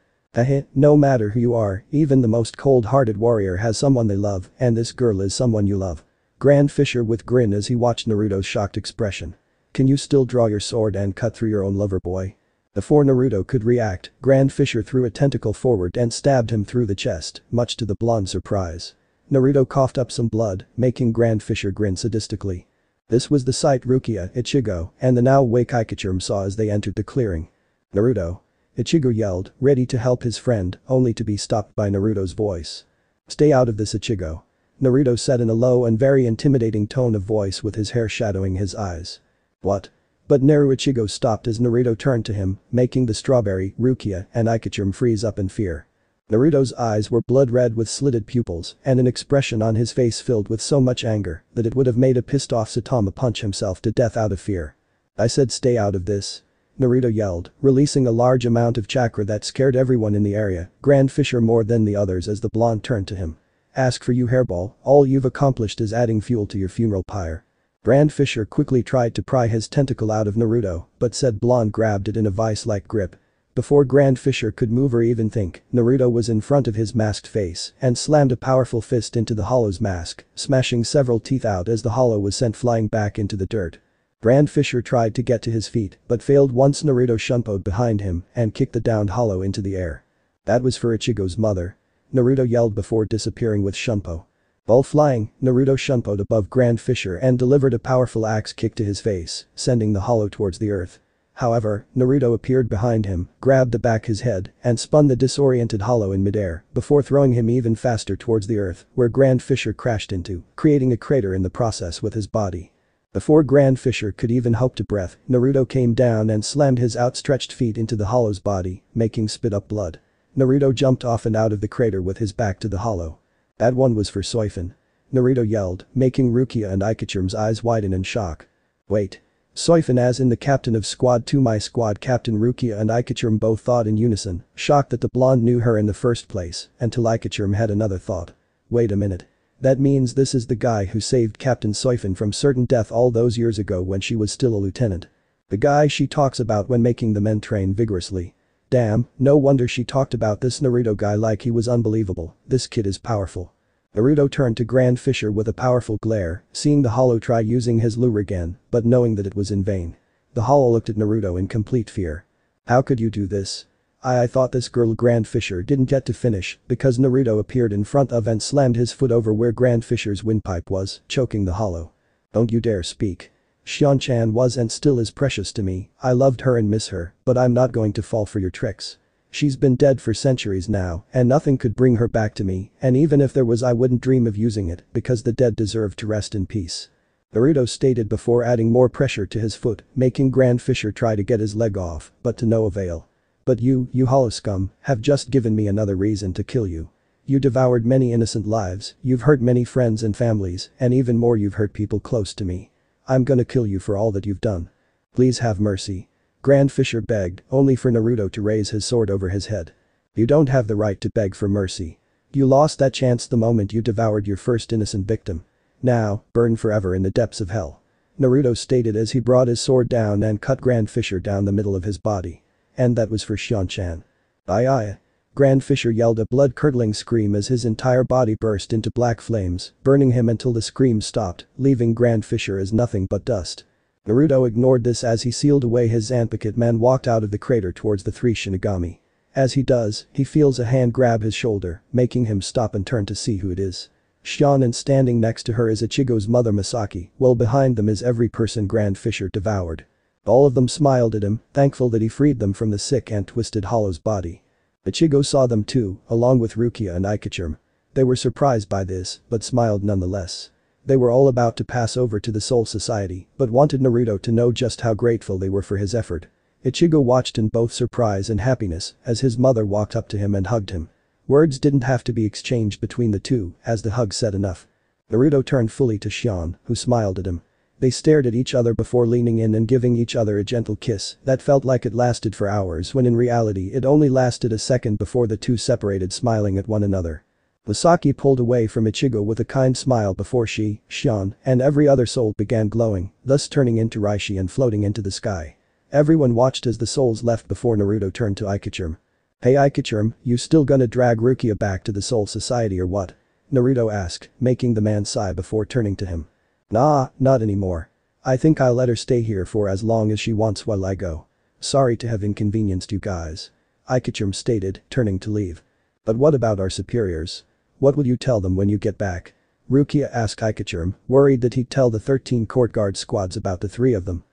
[SPEAKER 1] No matter who you are, even the most cold-hearted warrior has someone they love, and this girl is someone you love. Grand Fisher with grin as he watched Naruto's shocked expression. Can you still draw your sword and cut through your own lover boy? Before Naruto could react, Grand Fisher threw a tentacle forward and stabbed him through the chest, much to the blonde's surprise. Naruto coughed up some blood, making Grand Fisher grin sadistically. This was the sight Rukia, Ichigo, and the now awake Ikachirum saw as they entered the clearing. Naruto. Ichigo yelled, ready to help his friend, only to be stopped by Naruto's voice. Stay out of this, Ichigo. Naruto said in a low and very intimidating tone of voice with his hair shadowing his eyes. What? But Naru Ichigo stopped as Naruto turned to him, making the Strawberry, Rukia, and Ikachirum freeze up in fear. Naruto's eyes were blood red with slitted pupils and an expression on his face filled with so much anger that it would have made a pissed-off Saitama punch himself to death out of fear. I said stay out of this. Naruto yelled, releasing a large amount of chakra that scared everyone in the area, Grand Fisher more than the others as the blonde turned to him. Ask for you hairball, all you've accomplished is adding fuel to your funeral pyre. Grand Fisher quickly tried to pry his tentacle out of Naruto, but said blonde grabbed it in a vice-like grip. Before Grand Fisher could move or even think, Naruto was in front of his masked face and slammed a powerful fist into the hollow's mask, smashing several teeth out as the hollow was sent flying back into the dirt. Grand Fisher tried to get to his feet but failed once Naruto shunpoed behind him and kicked the downed hollow into the air. That was for Ichigo's mother. Naruto yelled before disappearing with shunpo. While flying, Naruto shunpoed above Grand Fisher and delivered a powerful axe kick to his face, sending the hollow towards the earth. However, Naruto appeared behind him, grabbed back his head, and spun the disoriented hollow in midair before throwing him even faster towards the earth, where Grand Fisher crashed into, creating a crater in the process with his body. Before Grand Fisher could even hope to breath, Naruto came down and slammed his outstretched feet into the hollow's body, making spit up blood. Naruto jumped off and out of the crater with his back to the hollow. That one was for Soifin. Naruto yelled, making Rukia and Ikachirum's eyes widen in shock. Wait. Soifin as in the captain of Squad 2. My squad captain Rukia and Ikachirum both thought in unison, shocked that the blonde knew her in the first place, until Ikachirum had another thought. Wait a minute. That means this is the guy who saved Captain Soifin from certain death all those years ago when she was still a lieutenant. The guy she talks about when making the men train vigorously. Damn, no wonder she talked about this Naruto guy like he was unbelievable, this kid is powerful. Naruto turned to Grand Fisher with a powerful glare, seeing the hollow try using his lure again, but knowing that it was in vain. The hollow looked at Naruto in complete fear. How could you do this? I thought this girl Grand Fisher didn't get to finish because Naruto appeared in front of and slammed his foot over where Grand Fisher's windpipe was, choking the hollow. Don't you dare speak. Shion-chan was and still is precious to me, I loved her and miss her, but I'm not going to fall for your tricks. She's been dead for centuries now, and nothing could bring her back to me, and even if there was I wouldn't dream of using it because the dead deserve to rest in peace. Naruto stated before adding more pressure to his foot, making Grand Fisher try to get his leg off, but to no avail. But you hollow scum, have just given me another reason to kill you. You devoured many innocent lives, you've hurt many friends and families, and even more you've hurt people close to me. I'm gonna kill you for all that you've done. Please have mercy. Grand Fisher begged, only for Naruto to raise his sword over his head. You don't have the right to beg for mercy. You lost that chance the moment you devoured your first innocent victim. Now, burn forever in the depths of hell. Naruto stated as he brought his sword down and cut Grand Fisher down the middle of his body. And that was for Shion-chan. Aye. Grand Fisher yelled a blood-curdling scream as his entire body burst into black flames, burning him until the scream stopped, leaving Grand Fisher as nothing but dust. Naruto ignored this as he sealed away his Zanpakuto man walked out of the crater towards the three Shinigami. As he does, he feels a hand grab his shoulder, making him stop and turn to see who it is. Shion and standing next to her is Ichigo's mother Misaki, while behind them is every person Grand Fisher devoured. All of them smiled at him, thankful that he freed them from the sick and twisted hollow's body. Ichigo saw them too, along with Rukia and Ikachirim. They were surprised by this, but smiled nonetheless. They were all about to pass over to the Soul Society, but wanted Naruto to know just how grateful they were for his effort. Ichigo watched in both surprise and happiness as his mother walked up to him and hugged him. Words didn't have to be exchanged between the two, as the hug said enough. Naruto turned fully to Shion, who smiled at him. They stared at each other before leaning in and giving each other a gentle kiss that felt like it lasted for hours when in reality it only lasted a second before the two separated smiling at one another. Misaki pulled away from Ichigo with a kind smile before she, Shion, and every other soul began glowing, thus turning into Reishi and floating into the sky. Everyone watched as the souls left before Naruto turned to Ikachirim. "Hey Ikachirim, you still gonna drag Rukia back to the Soul Society or what?" Naruto asked, making the man sigh before turning to him. "Nah, not anymore. I think I'll let her stay here for as long as she wants while I go. Sorry to have inconvenienced you guys," Ikachirim stated, turning to leave. "But what about our superiors? What will you tell them when you get back?" Rukia asked Ikachirim, worried that he'd tell the 13 court guard squads about the 3 of them.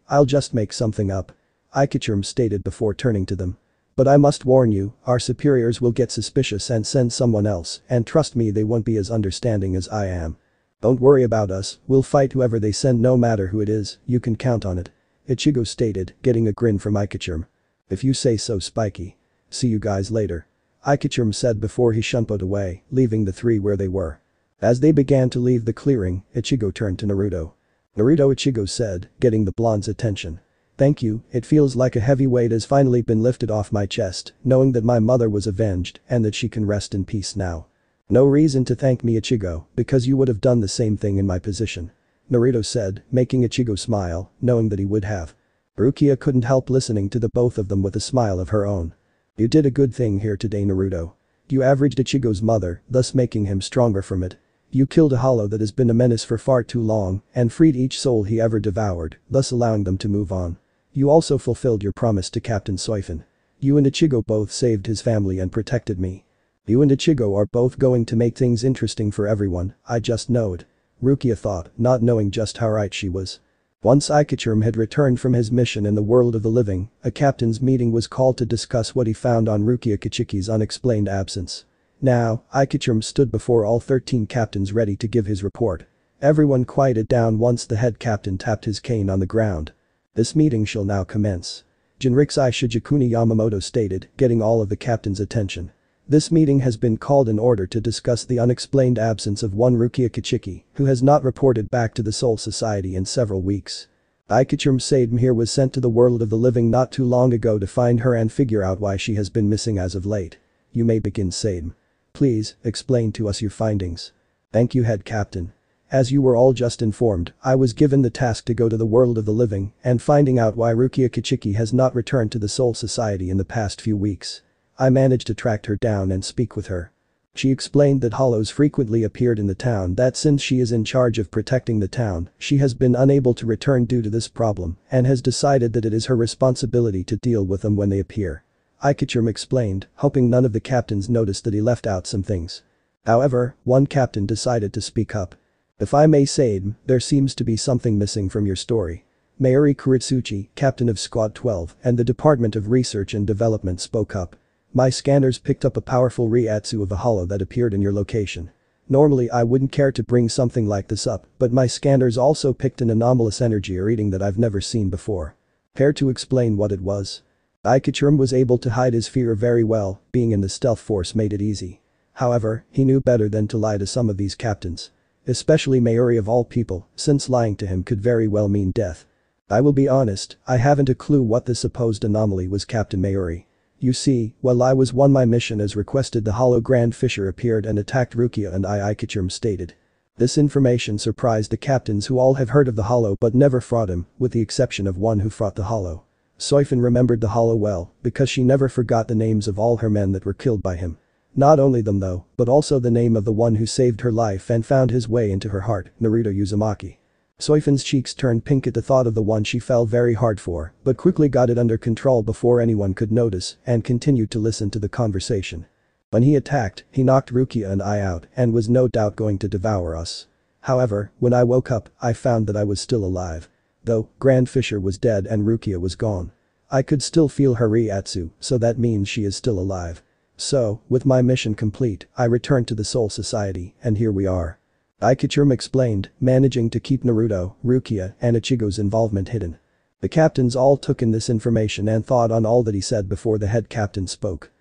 [SPEAKER 1] I'll just make something up," Ikachirim stated before turning to them. "But I must warn you, our superiors will get suspicious and send someone else, and trust me they won't be as understanding as I am. Don't worry about us, we'll fight whoever they send no matter who it is, you can count on it," Ichigo stated, getting a grin from Ikachirim. "If you say so, Spiky. See you guys later," Ikachirim said before he shunpoed away, leaving the 3 where they were. As they began to leave the clearing, Ichigo turned to Naruto. "Naruto," Ichigo said, getting the blonde's attention. "Thank you, it feels like a heavy weight has finally been lifted off my chest, knowing that my mother was avenged and that she can rest in peace now." "No reason to thank me, Ichigo, because you would have done the same thing in my position," Naruto said, making Ichigo smile, knowing that he would have. Rukia couldn't help listening to the both of them with a smile of her own. "You did a good thing here today, Naruto. You averaged Ichigo's mother, thus making him stronger from it. You killed a hollow that has been a menace for far too long and freed each soul he ever devoured, thus allowing them to move on. You also fulfilled your promise to Captain Soifin. You and Ichigo both saved his family and protected me. You and Ichigo are both going to make things interesting for everyone, I just know it," Rukia thought, not knowing just how right she was. Once Ikachirim had returned from his mission in the world of the living, a captain's meeting was called to discuss what he found on Rukia Kichiki's unexplained absence. Now, Ikachirim stood before all 13 captains ready to give his report. Everyone quieted down once the head captain tapped his cane on the ground. "This meeting shall now commence," Jinrikisai Shijakuni Yamamoto stated, getting all of the captains' attention. "This meeting has been called in order to discuss the unexplained absence of one Rukia Kichiki, who has not reported back to the Soul Society in several weeks. Ikachirim Sadem here was sent to the world of the living not too long ago to find her and figure out why she has been missing as of late. You may begin, Sadem. Please, explain to us your findings." "Thank you, head captain. As you were all just informed, I was given the task to go to the world of the living and finding out why Rukia Kichiki has not returned to the Soul Society in the past few weeks. I managed to track her down and speak with her. She explained that hollows frequently appeared in the town, that since she is in charge of protecting the town, she has been unable to return due to this problem and has decided that it is her responsibility to deal with them when they appear." Ikachirim explained, hoping none of the captains noticed that he left out some things. However, one captain decided to speak up. "If I may say, there seems to be something missing from your story." Mayuri Kuritsuchi, captain of Squad 12 and the Department of Research and Development spoke up. "My scanners picked up a powerful Reiatsu of a hollow that appeared in your location. Normally I wouldn't care to bring something like this up, but my scanners also picked an anomalous energy reading that I've never seen before." Care to explain what it was? Ikachirim was able to hide his fear very well, being in the stealth force made it easy. However, he knew better than to lie to some of these captains. Especially Mayuri of all people, since lying to him could very well mean death. "I will be honest, I haven't a clue what the supposed anomaly was, Captain Mayuri. You see, while I was on my mission as requested, the Hollow Grand Fisher appeared and attacked Rukia and Ikachirim stated. This information surprised the captains who all have heard of the Hollow but never fought him, with the exception of one who fought the Hollow. Soifin remembered the Hollow well, because she never forgot the names of all her men that were killed by him. Not only them though, but also the name of the one who saved her life and found his way into her heart, Naruto Uzumaki. Soifin's cheeks turned pink at the thought of the one she fell very hard for, but quickly got it under control before anyone could notice and continued to listen to the conversation. When he attacked, he knocked Rukia and I out and was no doubt going to devour us. However, when I woke up, I found that I was still alive. Though, Grand Fisher was dead and Rukia was gone. I could still feel her Ryatsu, so that means she is still alive. So, with my mission complete, I returned to the Soul Society, and here we are. Aikichurm explained, managing to keep Naruto, Rukia, and Ichigo's involvement hidden. The captains all took in this information and thought on all that he said before the head captain spoke.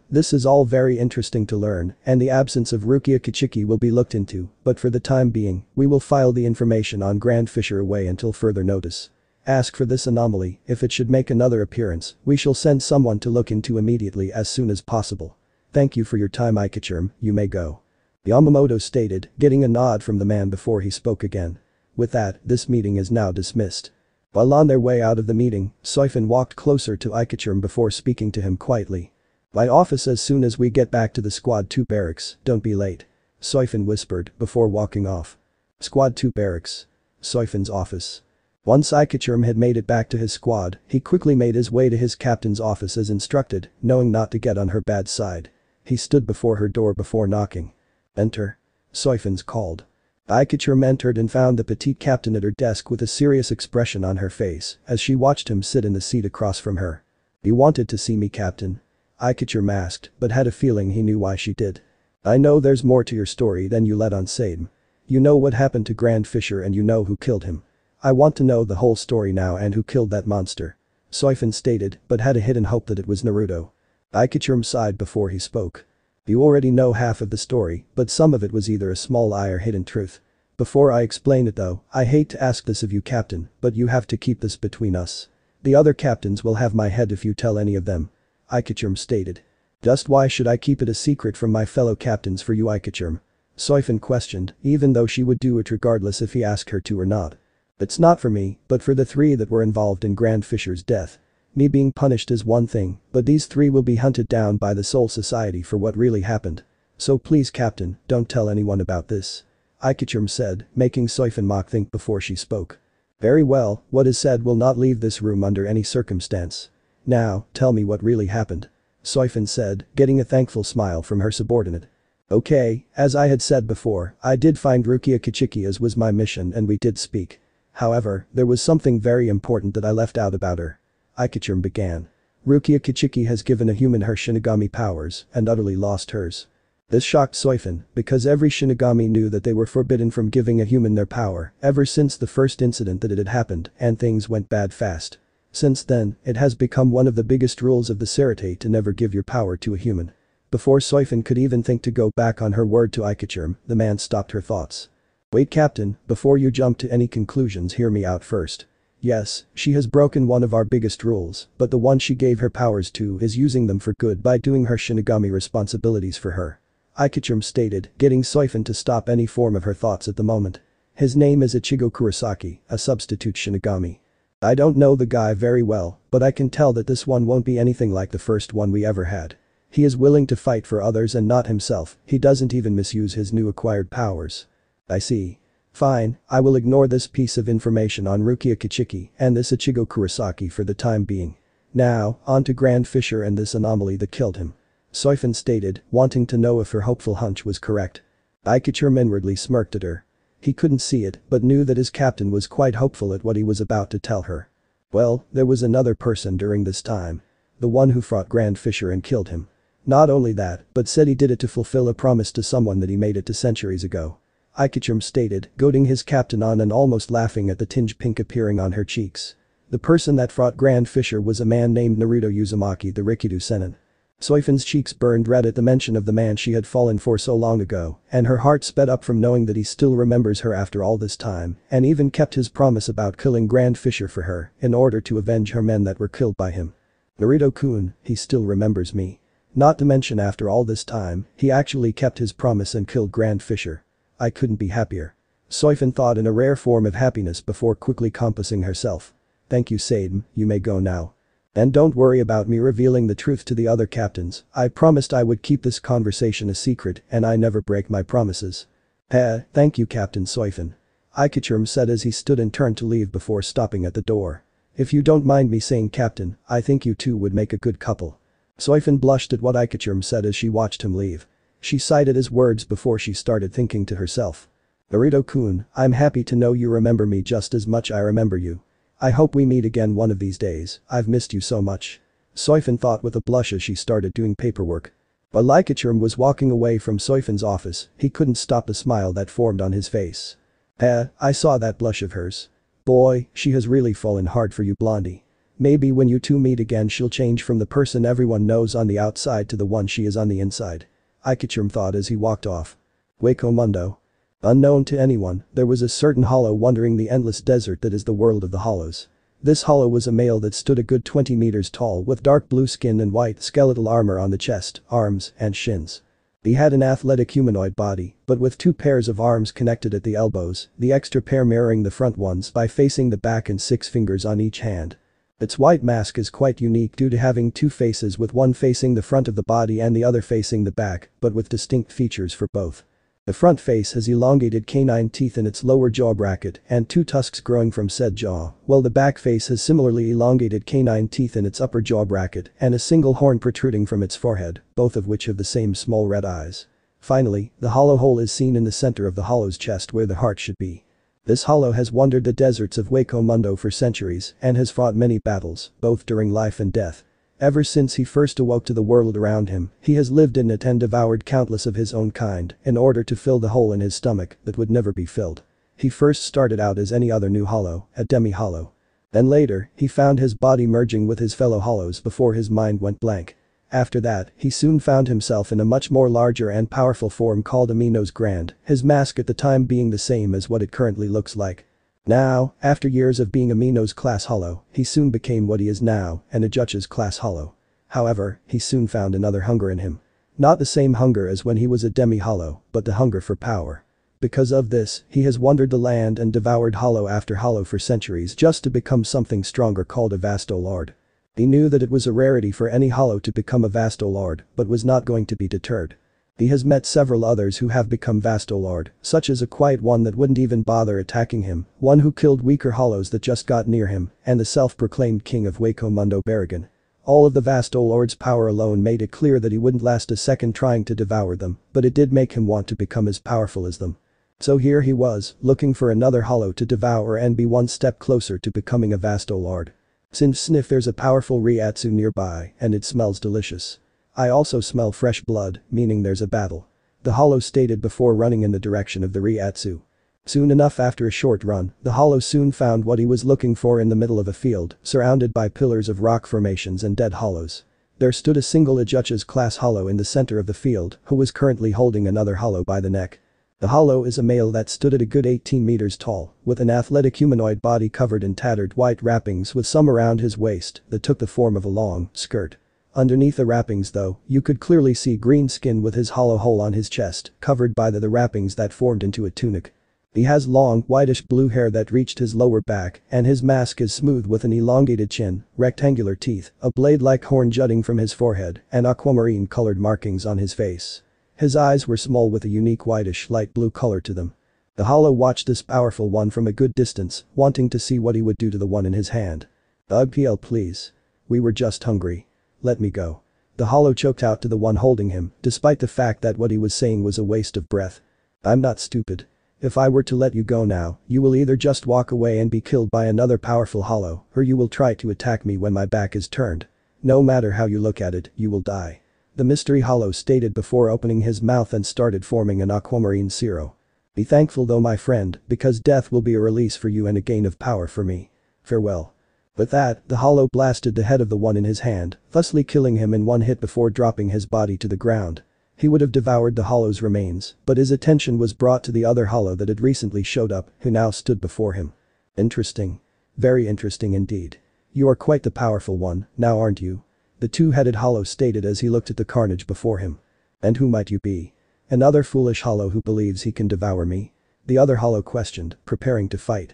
[SPEAKER 1] This is all very interesting to learn, and the absence of Rukia Kichiki will be looked into, but for the time being, we will file the information on Grand Fisher away until further notice. Ask for this anomaly, if it should make another appearance, we shall send someone to look into immediately as soon as possible. Thank you for your time Aikichurm, you may go. Yamamoto stated, getting a nod from the man before he spoke again. With that, this meeting is now dismissed. While on their way out of the meeting, Soifin walked closer to Aikichurm before speaking to him quietly. My office as soon as we get back to the Squad 2 barracks, don't be late. Soifin whispered before walking off. Squad 2 barracks. Soifin's office. Once Aikichurm had made it back to his squad, he quickly made his way to his captain's office as instructed, knowing not to get on her bad side. He stood before her door before knocking. Enter. Soifin's called. Aikichurm entered and found the petite captain at her desk with a serious expression on her face as she watched him sit in the seat across from her. You wanted to see me, Captain? Aikichurm asked, but had a feeling he knew why she did. I know there's more to your story than you let on, Sadem. You know what happened to Grand Fisher and you know who killed him. I want to know the whole story now and who killed that monster. Soifin stated, but had a hidden hope that it was Naruto. Aikichurm sighed before he spoke. You already know half of the story, but some of it was either a small lie or hidden truth. Before I explain it though, I hate to ask this of you, Captain, but you have to keep this between us. The other captains will have my head if you tell any of them. Aikichurm stated. Just why should I keep it a secret from my fellow captains for you, Aikichurm? Soifin questioned, even though she would do it regardless if he asked her to or not. It's not for me, but for the three that were involved in Grand Fisher's death. Me being punished is one thing, but these three will be hunted down by the Soul Society for what really happened. So please, Captain, don't tell anyone about this. Aikichurm said, making Soifin mock think before she spoke. Very well, what is said will not leave this room under any circumstance. Now, tell me what really happened. Soifin said, getting a thankful smile from her subordinate. Okay, as I had said before, I did find Rukia Kichiki as was my mission and we did speak. However, there was something very important that I left out about her. Aikichurm began. Rukia Kichiki has given a human her Shinigami powers and utterly lost hers. This shocked Soifin, because every Shinigami knew that they were forbidden from giving a human their power ever since the first incident that it had happened and things went bad fast. Since then, it has become one of the biggest rules of the Seratate to never give your power to a human. Before Soifin could even think to go back on her word to Aikichurm, the man stopped her thoughts. Wait, Captain, before you jump to any conclusions, hear me out first. Yes, she has broken one of our biggest rules, but the one she gave her powers to is using them for good by doing her Shinigami responsibilities for her. Aikichurm stated, getting Soifin to stop any form of her thoughts at the moment. His name is Ichigo Kurosaki, a substitute Shinigami. I don't know the guy very well, but I can tell that this one won't be anything like the first one we ever had. He is willing to fight for others and not himself, he doesn't even misuse his new acquired powers. I see. Fine, I will ignore this piece of information on Rukia Kichiki and this Ichigo Kurosaki for the time being. Now, on to Grand Fisher and this anomaly that killed him. Soifin stated, wanting to know if her hopeful hunch was correct. Aikichurm inwardly smirked at her. He couldn't see it, but knew that his captain was quite hopeful at what he was about to tell her. Well, there was another person during this time. The one who fought Grand Fisher and killed him. Not only that, but said he did it to fulfill a promise to someone that he made it to centuries ago. Aikichurm stated, goading his captain on and almost laughing at the tinge pink appearing on her cheeks. The person that fought Grand Fisher was a man named Naruto Uzumaki, the Rikido Sennin. Soifin's cheeks burned red at the mention of the man she had fallen for so long ago, and her heart sped up from knowing that he still remembers her after all this time, and even kept his promise about killing Grand Fisher for her, in order to avenge her men that were killed by him. Naruto-kun, he still remembers me. Not to mention after all this time, he actually kept his promise and killed Grand Fisher. I couldn't be happier. Soifin thought in a rare form of happiness before quickly compassing herself. Thank you, Sadem, you may go now. And don't worry about me revealing the truth to the other captains, I promised I would keep this conversation a secret and I never break my promises. Thank you, Captain Soifin. Aikichurm said as he stood and turned to leave before stopping at the door. If you don't mind me saying, Captain, I think you two would make a good couple. Soifin blushed at what Aikichurm said as she watched him leave. She sighed at his words before she started thinking to herself. Naruto-kun, I'm happy to know you remember me just as much I remember you. I hope we meet again one of these days, I've missed you so much. Soifan thought with a blush as she started doing paperwork. While Lycachurm was walking away from Soifan's office, he couldn't stop the smile that formed on his face. I saw that blush of hers. Boy, she has really fallen hard for you, Blondie. Maybe when you two meet again she'll change from the person everyone knows on the outside to the one she is on the inside. Lycachurm thought as he walked off. Hueco Mundo. Unknown to anyone, there was a certain hollow wandering the endless desert that is the world of the hollows. This hollow was a male that stood a good 20 meters tall with dark blue skin and white skeletal armor on the chest, arms, and shins. He had an athletic humanoid body, but with 2 pairs of arms connected at the elbows, the extra pair mirroring the front ones by facing the back and 6 fingers on each hand. Its white mask is quite unique due to having 2 faces with one facing the front of the body and the other facing the back, but with distinct features for both. The front face has elongated canine teeth in its lower jaw bracket and 2 tusks growing from said jaw, while the back face has similarly elongated canine teeth in its upper jaw bracket and a single horn protruding from its forehead, both of which have the same small red eyes. Finally, the hollow hole is seen in the center of the hollow's chest where the heart should be. This hollow has wandered the deserts of Hueco Mundo for centuries and has fought many battles, both during life and death. Ever since he first awoke to the world around him, he has lived in it and devoured countless of his own kind in order to fill the hole in his stomach that would never be filled. He first started out as any other new hollow, a demi-hollow. Then later, he found his body merging with his fellow hollows before his mind went blank. After that, he soon found himself in a much more larger and powerful form called Aminos Grand, his mask at the time being the same as what it currently looks like. Now, after years of being a Minos class hollow, he soon became what he is now, an Ajuch's class hollow. However, he soon found another hunger in him. Not the same hunger as when he was a demi-hollow, but the hunger for power. Because of this, he has wandered the land and devoured hollow after hollow for centuries just to become something stronger called a Vastolord. He knew that it was a rarity for any hollow to become a Vastolord, but was not going to be deterred. He has met several others who have become Vastolord, such as a quiet one that wouldn't even bother attacking him, one who killed weaker hollows that just got near him, and the self-proclaimed king of Hueco Mundo Baragon. All of the Vastolord's power alone made it clear that he wouldn't last a second trying to devour them, but it did make him want to become as powerful as them. So here he was, looking for another hollow to devour and be one step closer to becoming a Vastolord. Sniff, there's a powerful Reiatsu nearby and it smells delicious. I also smell fresh blood, meaning there's a battle. The hollow stated before running in the direction of the Reiatsu. Soon enough after a short run, the hollow soon found what he was looking for in the middle of a field, surrounded by pillars of rock formations and dead hollows. There stood a single Ajuch's class hollow in the center of the field, who was currently holding another hollow by the neck. The hollow is a male that stood at a good 18 meters tall, with an athletic humanoid body covered in tattered white wrappings with some around his waist that took the form of a long skirt. Underneath the wrappings though, you could clearly see green skin with his hollow hole on his chest, covered by the wrappings that formed into a tunic. He has long, whitish blue hair that reached his lower back, and his mask is smooth with an elongated chin, rectangular teeth, a blade-like horn jutting from his forehead, and aquamarine-colored markings on his face. His eyes were small with a unique whitish light blue color to them. The hollow watched this powerful one from a good distance, wanting to see what he would do to the one in his hand. "PL please. We were just hungry. Let me go." The hollow choked out to the one holding him, despite the fact that what he was saying was a waste of breath. "I'm not stupid. If I were to let you go now, you will either just walk away and be killed by another powerful hollow, or you will try to attack me when my back is turned. No matter how you look at it, you will die." The mystery hollow stated before opening his mouth and started forming an aquamarine zero. "Be thankful though, my friend, because death will be a release for you and a gain of power for me. Farewell." With that, the hollow blasted the head of the one in his hand, thusly killing him in one hit before dropping his body to the ground. He would have devoured the hollow's remains, but his attention was brought to the other hollow that had recently showed up, who now stood before him. "Interesting. Very interesting indeed. You are quite the powerful one, now aren't you?" The two-headed hollow stated as he looked at the carnage before him. "And who might you be? Another foolish hollow who believes he can devour me?" The other hollow questioned, preparing to fight.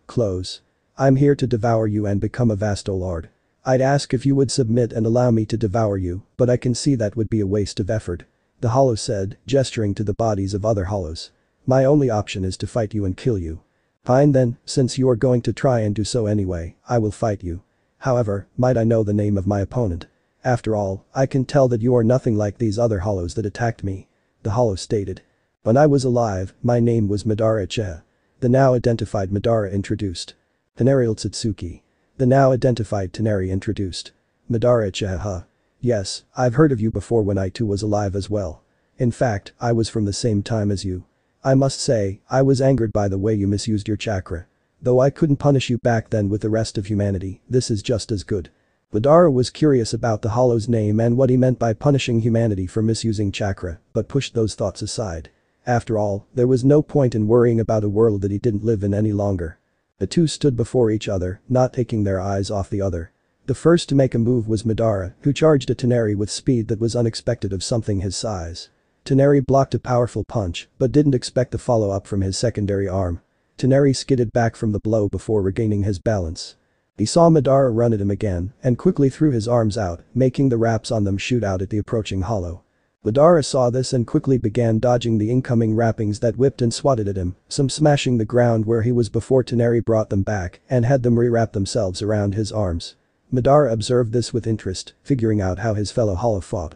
[SPEAKER 1] Close. "I'm here to devour you and become a Vastolord. I'd ask if you would submit and allow me to devour you, but I can see that would be a waste of effort," the hollow said, gesturing to the bodies of other hollows. "My only option is to fight you and kill you." "Fine then, since you are going to try and do so anyway, I will fight you. However, might I know the name of my opponent? After all, I can tell that you are nothing like these other hollows that attacked me," the hollow stated. "When I was alive, my name was Madara Che." The now identified Madara introduced. Tenari Tsutsuki. The now identified Tenari introduced. Madara Chihaha. Yes, I've heard of you before when I too was alive as well. In fact, I was from the same time as you. I must say, I was angered by the way you misused your chakra. Though I couldn't punish you back then with the rest of humanity, this is just as good. Madara was curious about the Hollow's name and what he meant by punishing humanity for misusing chakra, but pushed those thoughts aside. After all, there was no point in worrying about a world that he didn't live in any longer. The two stood before each other, not taking their eyes off the other. The first to make a move was Madara, who charged at Tenari with speed that was unexpected of something his size. Tenari blocked a powerful punch, but didn't expect the follow-up from his secondary arm. Tenari skidded back from the blow before regaining his balance. He saw Madara run at him again, and quickly threw his arms out, making the wraps on them shoot out at the approaching Hollow. Madara saw this and quickly began dodging the incoming wrappings that whipped and swatted at him, some smashing the ground where he was before Tenari brought them back and had them rewrap themselves around his arms. Madara observed this with interest, figuring out how his fellow Hollow fought.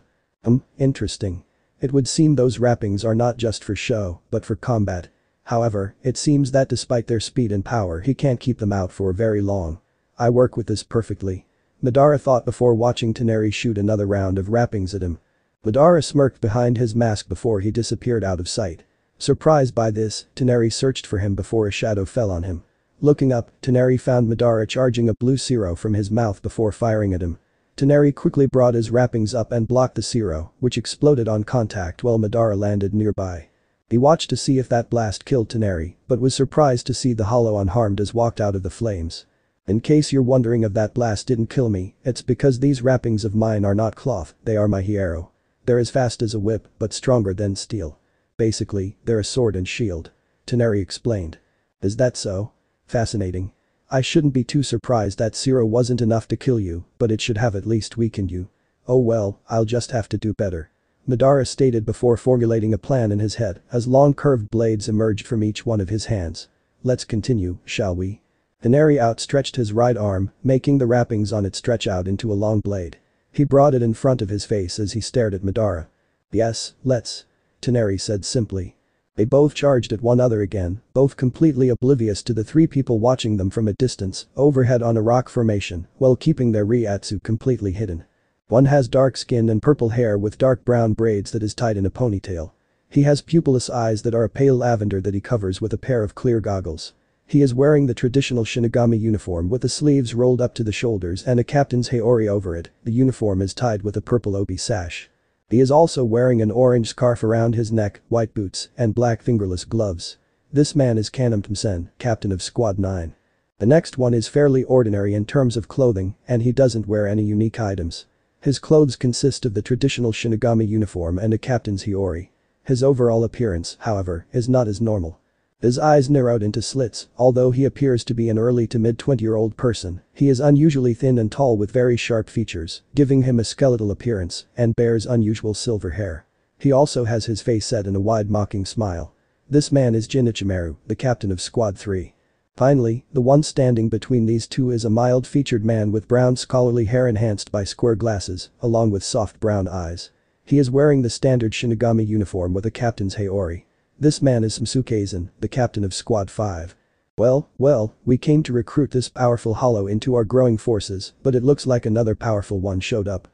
[SPEAKER 1] Interesting. It would seem those wrappings are not just for show, but for combat. However, it seems that despite their speed and power he can't keep them out for very long. I work with this perfectly. Madara thought before watching Tenari shoot another round of wrappings at him. Madara smirked behind his mask before he disappeared out of sight. Surprised by this, Tenari searched for him before a shadow fell on him. Looking up, Tenari found Madara charging a blue Zero from his mouth before firing at him. Tenari quickly brought his wrappings up and blocked the Zero, which exploded on contact while Madara landed nearby. He watched to see if that blast killed Tenari, but was surprised to see the Hollow unharmed as walked out of the flames. In case you're wondering if that blast didn't kill me, it's because these wrappings of mine are not cloth, they are my Hierro. They're as fast as a whip, but stronger than steel. Basically, they're a sword and shield. Tenari explained. Is that so? Fascinating. I shouldn't be too surprised that Zero wasn't enough to kill you, but it should have at least weakened you. Oh well, I'll just have to do better. Madara stated before formulating a plan in his head as long curved blades emerged from each one of his hands. Let's continue, shall we? Tenari outstretched his right arm, making the wrappings on it stretch out into a long blade. He brought it in front of his face as he stared at Madara. Yes, let's. Tenari said simply. They both charged at one another again, both completely oblivious to the three people watching them from a distance, overhead on a rock formation, while keeping their Reiatsu completely hidden. One has dark skin and purple hair with dark brown braids that is tied in a ponytail. He has pupilless eyes that are a pale lavender that he covers with a pair of clear goggles. He is wearing the traditional Shinigami uniform with the sleeves rolled up to the shoulders and a captain's Haori over it. The uniform is tied with a purple obi sash. He is also wearing an orange scarf around his neck, white boots, and black fingerless gloves. This man is Kanem Tmsen, captain of Squad 9. The next one is fairly ordinary in terms of clothing, and he doesn't wear any unique items. His clothes consist of the traditional Shinigami uniform and a captain's Haori. His overall appearance, however, is not as normal. His eyes narrowed into slits, although he appears to be an early to mid-20-year-old person, he is unusually thin and tall with very sharp features, giving him a skeletal appearance, and bears unusual silver hair. He also has his face set in a wide mocking smile. This man is Jin Ichimaru, the captain of Squad 3. Finally, the one standing between these two is a mild-featured man with brown scholarly hair enhanced by square glasses, along with soft brown eyes. He is wearing the standard Shinigami uniform with a captain's Haori. This man is Samsuke Aizen, the captain of Squad 5. Well, we came to recruit this powerful Hollow into our growing forces, but it looks like another powerful one showed up.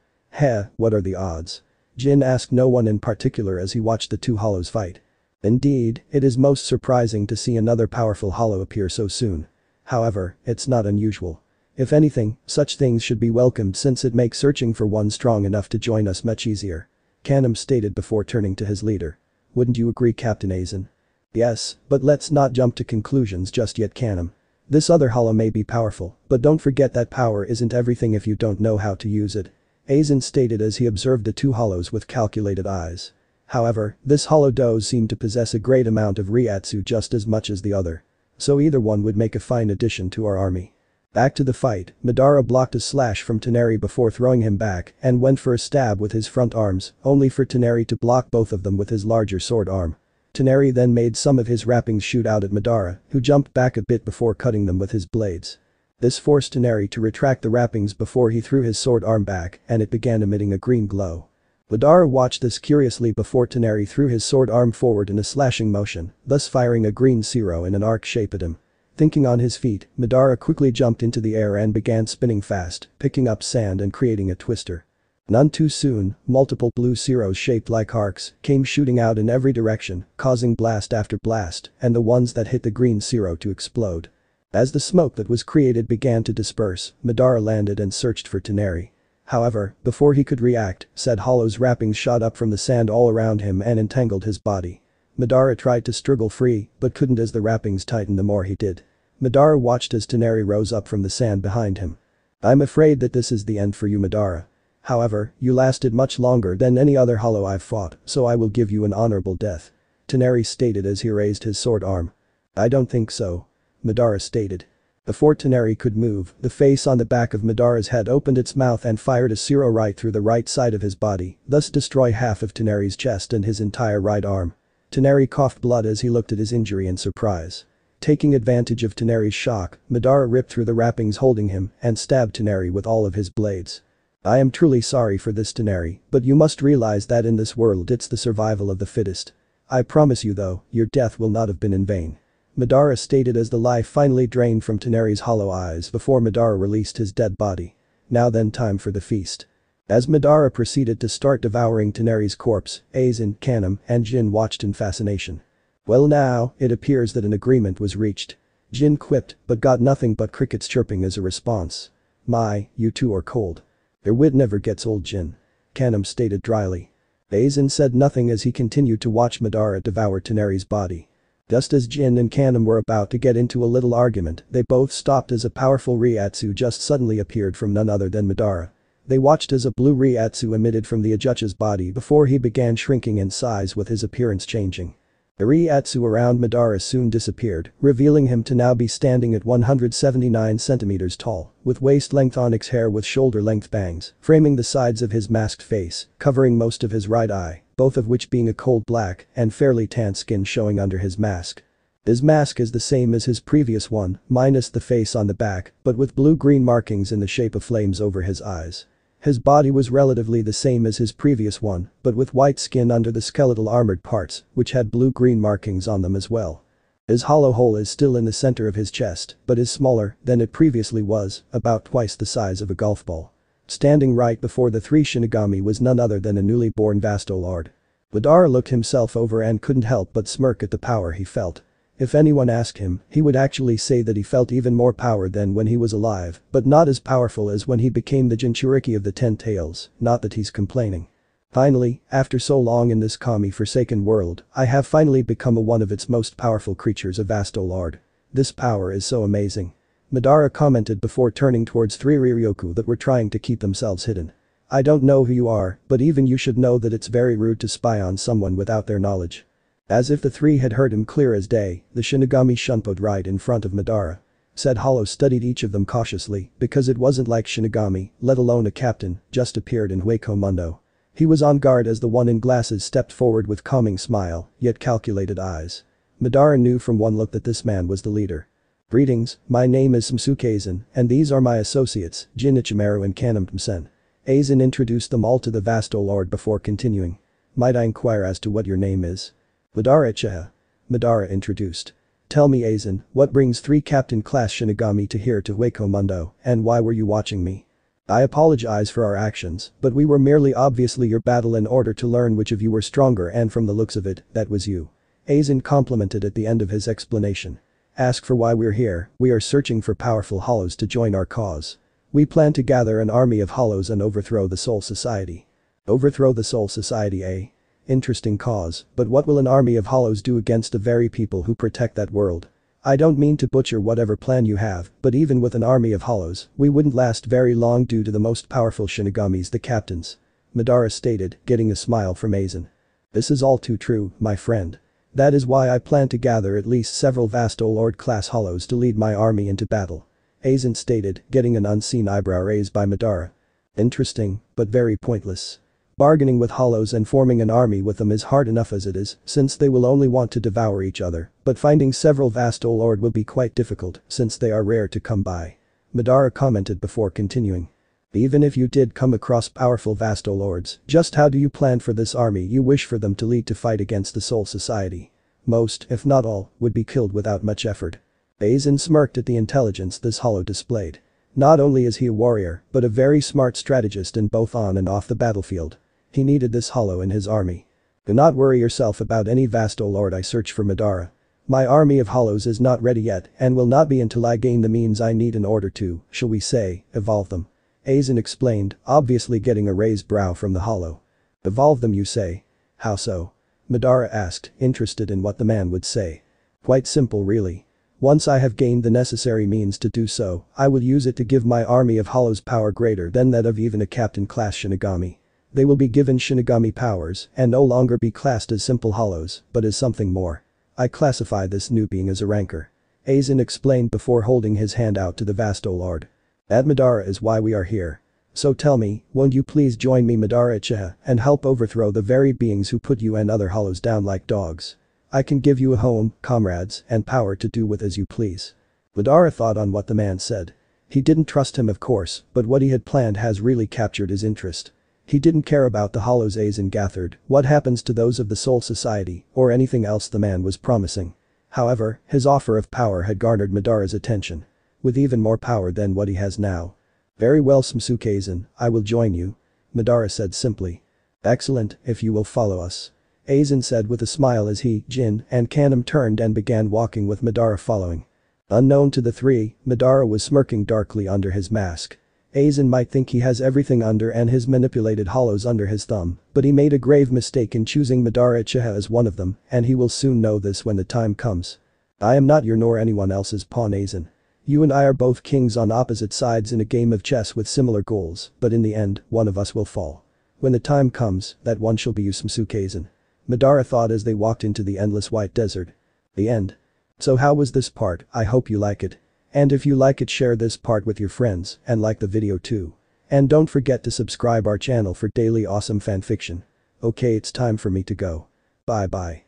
[SPEAKER 1] What are the odds? Jin asked no one in particular as he watched the two Hollows fight. Indeed, it is most surprising to see another powerful Hollow appear so soon. However, it's not unusual. If anything, such things should be welcomed since it makes searching for one strong enough to join us much easier. Kanem stated before turning to his leader. Wouldn't you agree, Captain Aizen? Yes, but let's not jump to conclusions just yet, Kanem. This other Hollow may be powerful, but don't forget that power isn't everything if you don't know how to use it. Aizen stated as he observed the two Hollows with calculated eyes. However, this Hollow does seem to possess a great amount of Reiatsu just as much as the other. So either one would make a fine addition to our army. Back to the fight, Madara blocked a slash from Tenari before throwing him back and went for a stab with his front arms, only for Tenari to block both of them with his larger sword arm. Tenari then made some of his wrappings shoot out at Madara, who jumped back a bit before cutting them with his blades. This forced Tenari to retract the wrappings before he threw his sword arm back and it began emitting a green glow. Madara watched this curiously before Tenari threw his sword arm forward in a slashing motion, thus firing a green Zero in an arc shape at him. Thinking on his feet, Madara quickly jumped into the air and began spinning fast, picking up sand and creating a twister. None too soon, multiple blue Zeros shaped like arcs came shooting out in every direction, causing blast after blast, and the ones that hit the green Zero to explode. As the smoke that was created began to disperse, Madara landed and searched for Tighnari. However, before he could react, said Hollow's wrappings shot up from the sand all around him and entangled his body. Madara tried to struggle free, but couldn't as the wrappings tightened the more he did. Madara watched as Tighnari rose up from the sand behind him. I'm afraid that this is the end for you, Madara. However, you lasted much longer than any other Hollow I've fought, so I will give you an honorable death. Tighnari stated as he raised his sword arm. I don't think so. Madara stated. Before Tighnari could move, the face on the back of Madara's head opened its mouth and fired a Zero right through the right side of his body, thus destroy half of Tighnari's chest and his entire right arm. Tighnari coughed blood as he looked at his injury in surprise. Taking advantage of Tighnari's shock, Madara ripped through the wrappings holding him and stabbed Tighnari with all of his blades. I am truly sorry for this, Tighnari, but you must realize that in this world it's the survival of the fittest. I promise you though, your death will not have been in vain. Madara stated as the life finally drained from Tighnari's hollow eyes before Madara released his dead body. Now then, time for the feast. As Madara proceeded to start devouring Tighnari's corpse, Aizen, Kanem, and Jin watched in fascination. Well now, it appears that an agreement was reached. Jin quipped, but got nothing but crickets chirping as a response. My, you two are cold. Their wit never gets old, Jin. Kanem stated dryly. Aizen said nothing as he continued to watch Madara devour Tighnari's body. Just as Jin and Kanem were about to get into a little argument, they both stopped as a powerful Reiatsu just suddenly appeared from none other than Madara. They watched as a blue Reiatsu emitted from the Ajucha's body before he began shrinking in size with his appearance changing. The Reiatsu around Madara soon disappeared, revealing him to now be standing at 179 centimeters tall, with waist-length onyx hair with shoulder-length bangs, framing the sides of his masked face, covering most of his right eye, both of which being a cold black and fairly tan skin showing under his mask. His mask is the same as his previous one, minus the face on the back, but with blue-green markings in the shape of flames over his eyes. His body was relatively the same as his previous one, but with white skin under the skeletal armored parts, which had blue-green markings on them as well. His hollow hole is still in the center of his chest, but is smaller than it previously was, about twice the size of a golf ball. Standing right before the three Shinigami was none other than a newly born Vasto Lord. Madara looked himself over and couldn't help but smirk at the power he felt. If anyone asked him, he would actually say that he felt even more power than when he was alive, but not as powerful as when he became the Jinchuriki of the 10 Tails, not that he's complaining. Finally, after so long in this Kami-forsaken world, I have finally become one of its most powerful creatures, a Vasto Lord. This power is so amazing. Madara commented before turning towards three Riryoku that were trying to keep themselves hidden. I don't know who you are, but even you should know that it's very rude to spy on someone without their knowledge. As if the three had heard him clear as day, the Shinigami shunpoed right in front of Madara. Said Hollow studied each of them cautiously because it wasn't like Shinigami, let alone a captain, just appeared in Hueco Mundo. He was on guard as the one in glasses stepped forward with calming smile, yet calculated eyes. Madara knew from one look that this man was the leader. Greetings, my name is Samsuke Aizen, and these are my associates, Jin Ichimaru and Kanem Tmsen. Aizen introduced them all to the Vasto Lord before continuing. Might I inquire as to what your name is? Madara Uchiha. Madara introduced. Tell me, Aizen, what brings three captain-class Shinigami to here to Hueco Mundo, and why were you watching me? I apologize for our actions, but we were merely obviously your battle in order to learn which of you were stronger, and from the looks of it, that was you. Aizen complimented at the end of his explanation. Ask for why we're here, we are searching for powerful hollows to join our cause. We plan to gather an army of hollows and overthrow the Soul Society. Overthrow the Soul Society, eh? Interesting cause, but what will an army of hollows do against the very people who protect that world? I don't mean to butcher whatever plan you have, but even with an army of hollows, we wouldn't last very long due to the most powerful Shinigamis, the captains. Madara stated, getting a smile from Aizen. This is all too true, my friend. That is why I plan to gather at least several Vasto Lord-class hollows to lead my army into battle. Aizen stated, getting an unseen eyebrow raised by Madara. Interesting, but very pointless. Bargaining with hollows and forming an army with them is hard enough as it is, since they will only want to devour each other, but finding several Vasto Lord will be quite difficult, since they are rare to come by. Madara commented before continuing. Even if you did come across powerful Vasto Lords, just how do you plan for this army you wish for them to lead to fight against the Soul Society? Most, if not all, would be killed without much effort. Aizen smirked at the intelligence this hollow displayed. Not only is he a warrior, but a very smart strategist in both on and off the battlefield. He needed this hollow in his army. Do not worry yourself about any vast, O Lord. I search for Madara. My army of hollows is not ready yet and will not be until I gain the means I need in order to, shall we say, evolve them. Aizen explained, obviously getting a raised brow from the hollow. Evolve them, you say? How so? Madara asked, interested in what the man would say. Quite simple really. Once I have gained the necessary means to do so, I will use it to give my army of hollows power greater than that of even a captain-class Shinigami. They will be given Shinigami powers and no longer be classed as simple hollows, but as something more. I classify this new being as a ranker. Aizen explained before holding his hand out to the vast O Lord. That Madara is why we are here. So tell me, won't you please join me Madara Uchiha and help overthrow the very beings who put you and other hollows down like dogs? I can give you a home, comrades, and power to do with as you please. Madara thought on what the man said. He didn't trust him of course, but what he had planned has really captured his interest. He didn't care about the hollows Aizen gathered, what happens to those of the Soul Society, or anything else the man was promising. However, his offer of power had garnered Madara's attention. With even more power than what he has now. Very well Smosuke Aizen, I will join you. Madara said simply. Excellent, if you will follow us. Aizen said with a smile as he, Jin, and Kanem turned and began walking with Madara following. Unknown to the three, Madara was smirking darkly under his mask. Aizen might think he has everything under and his manipulated hollows under his thumb, but he made a grave mistake in choosing Madara Uchiha as one of them, and he will soon know this when the time comes. I am not your nor anyone else's pawn Aizen. You and I are both kings on opposite sides in a game of chess with similar goals, but in the end, one of us will fall. When the time comes, that one shall be you Smosuke Aizen. Madara thought as they walked into the endless white desert. The end. So how was this part? I hope you like it. And if you like it, share this part with your friends and like the video too. And don't forget to subscribe our channel for daily awesome fanfiction. Okay, it's time for me to go. Bye bye.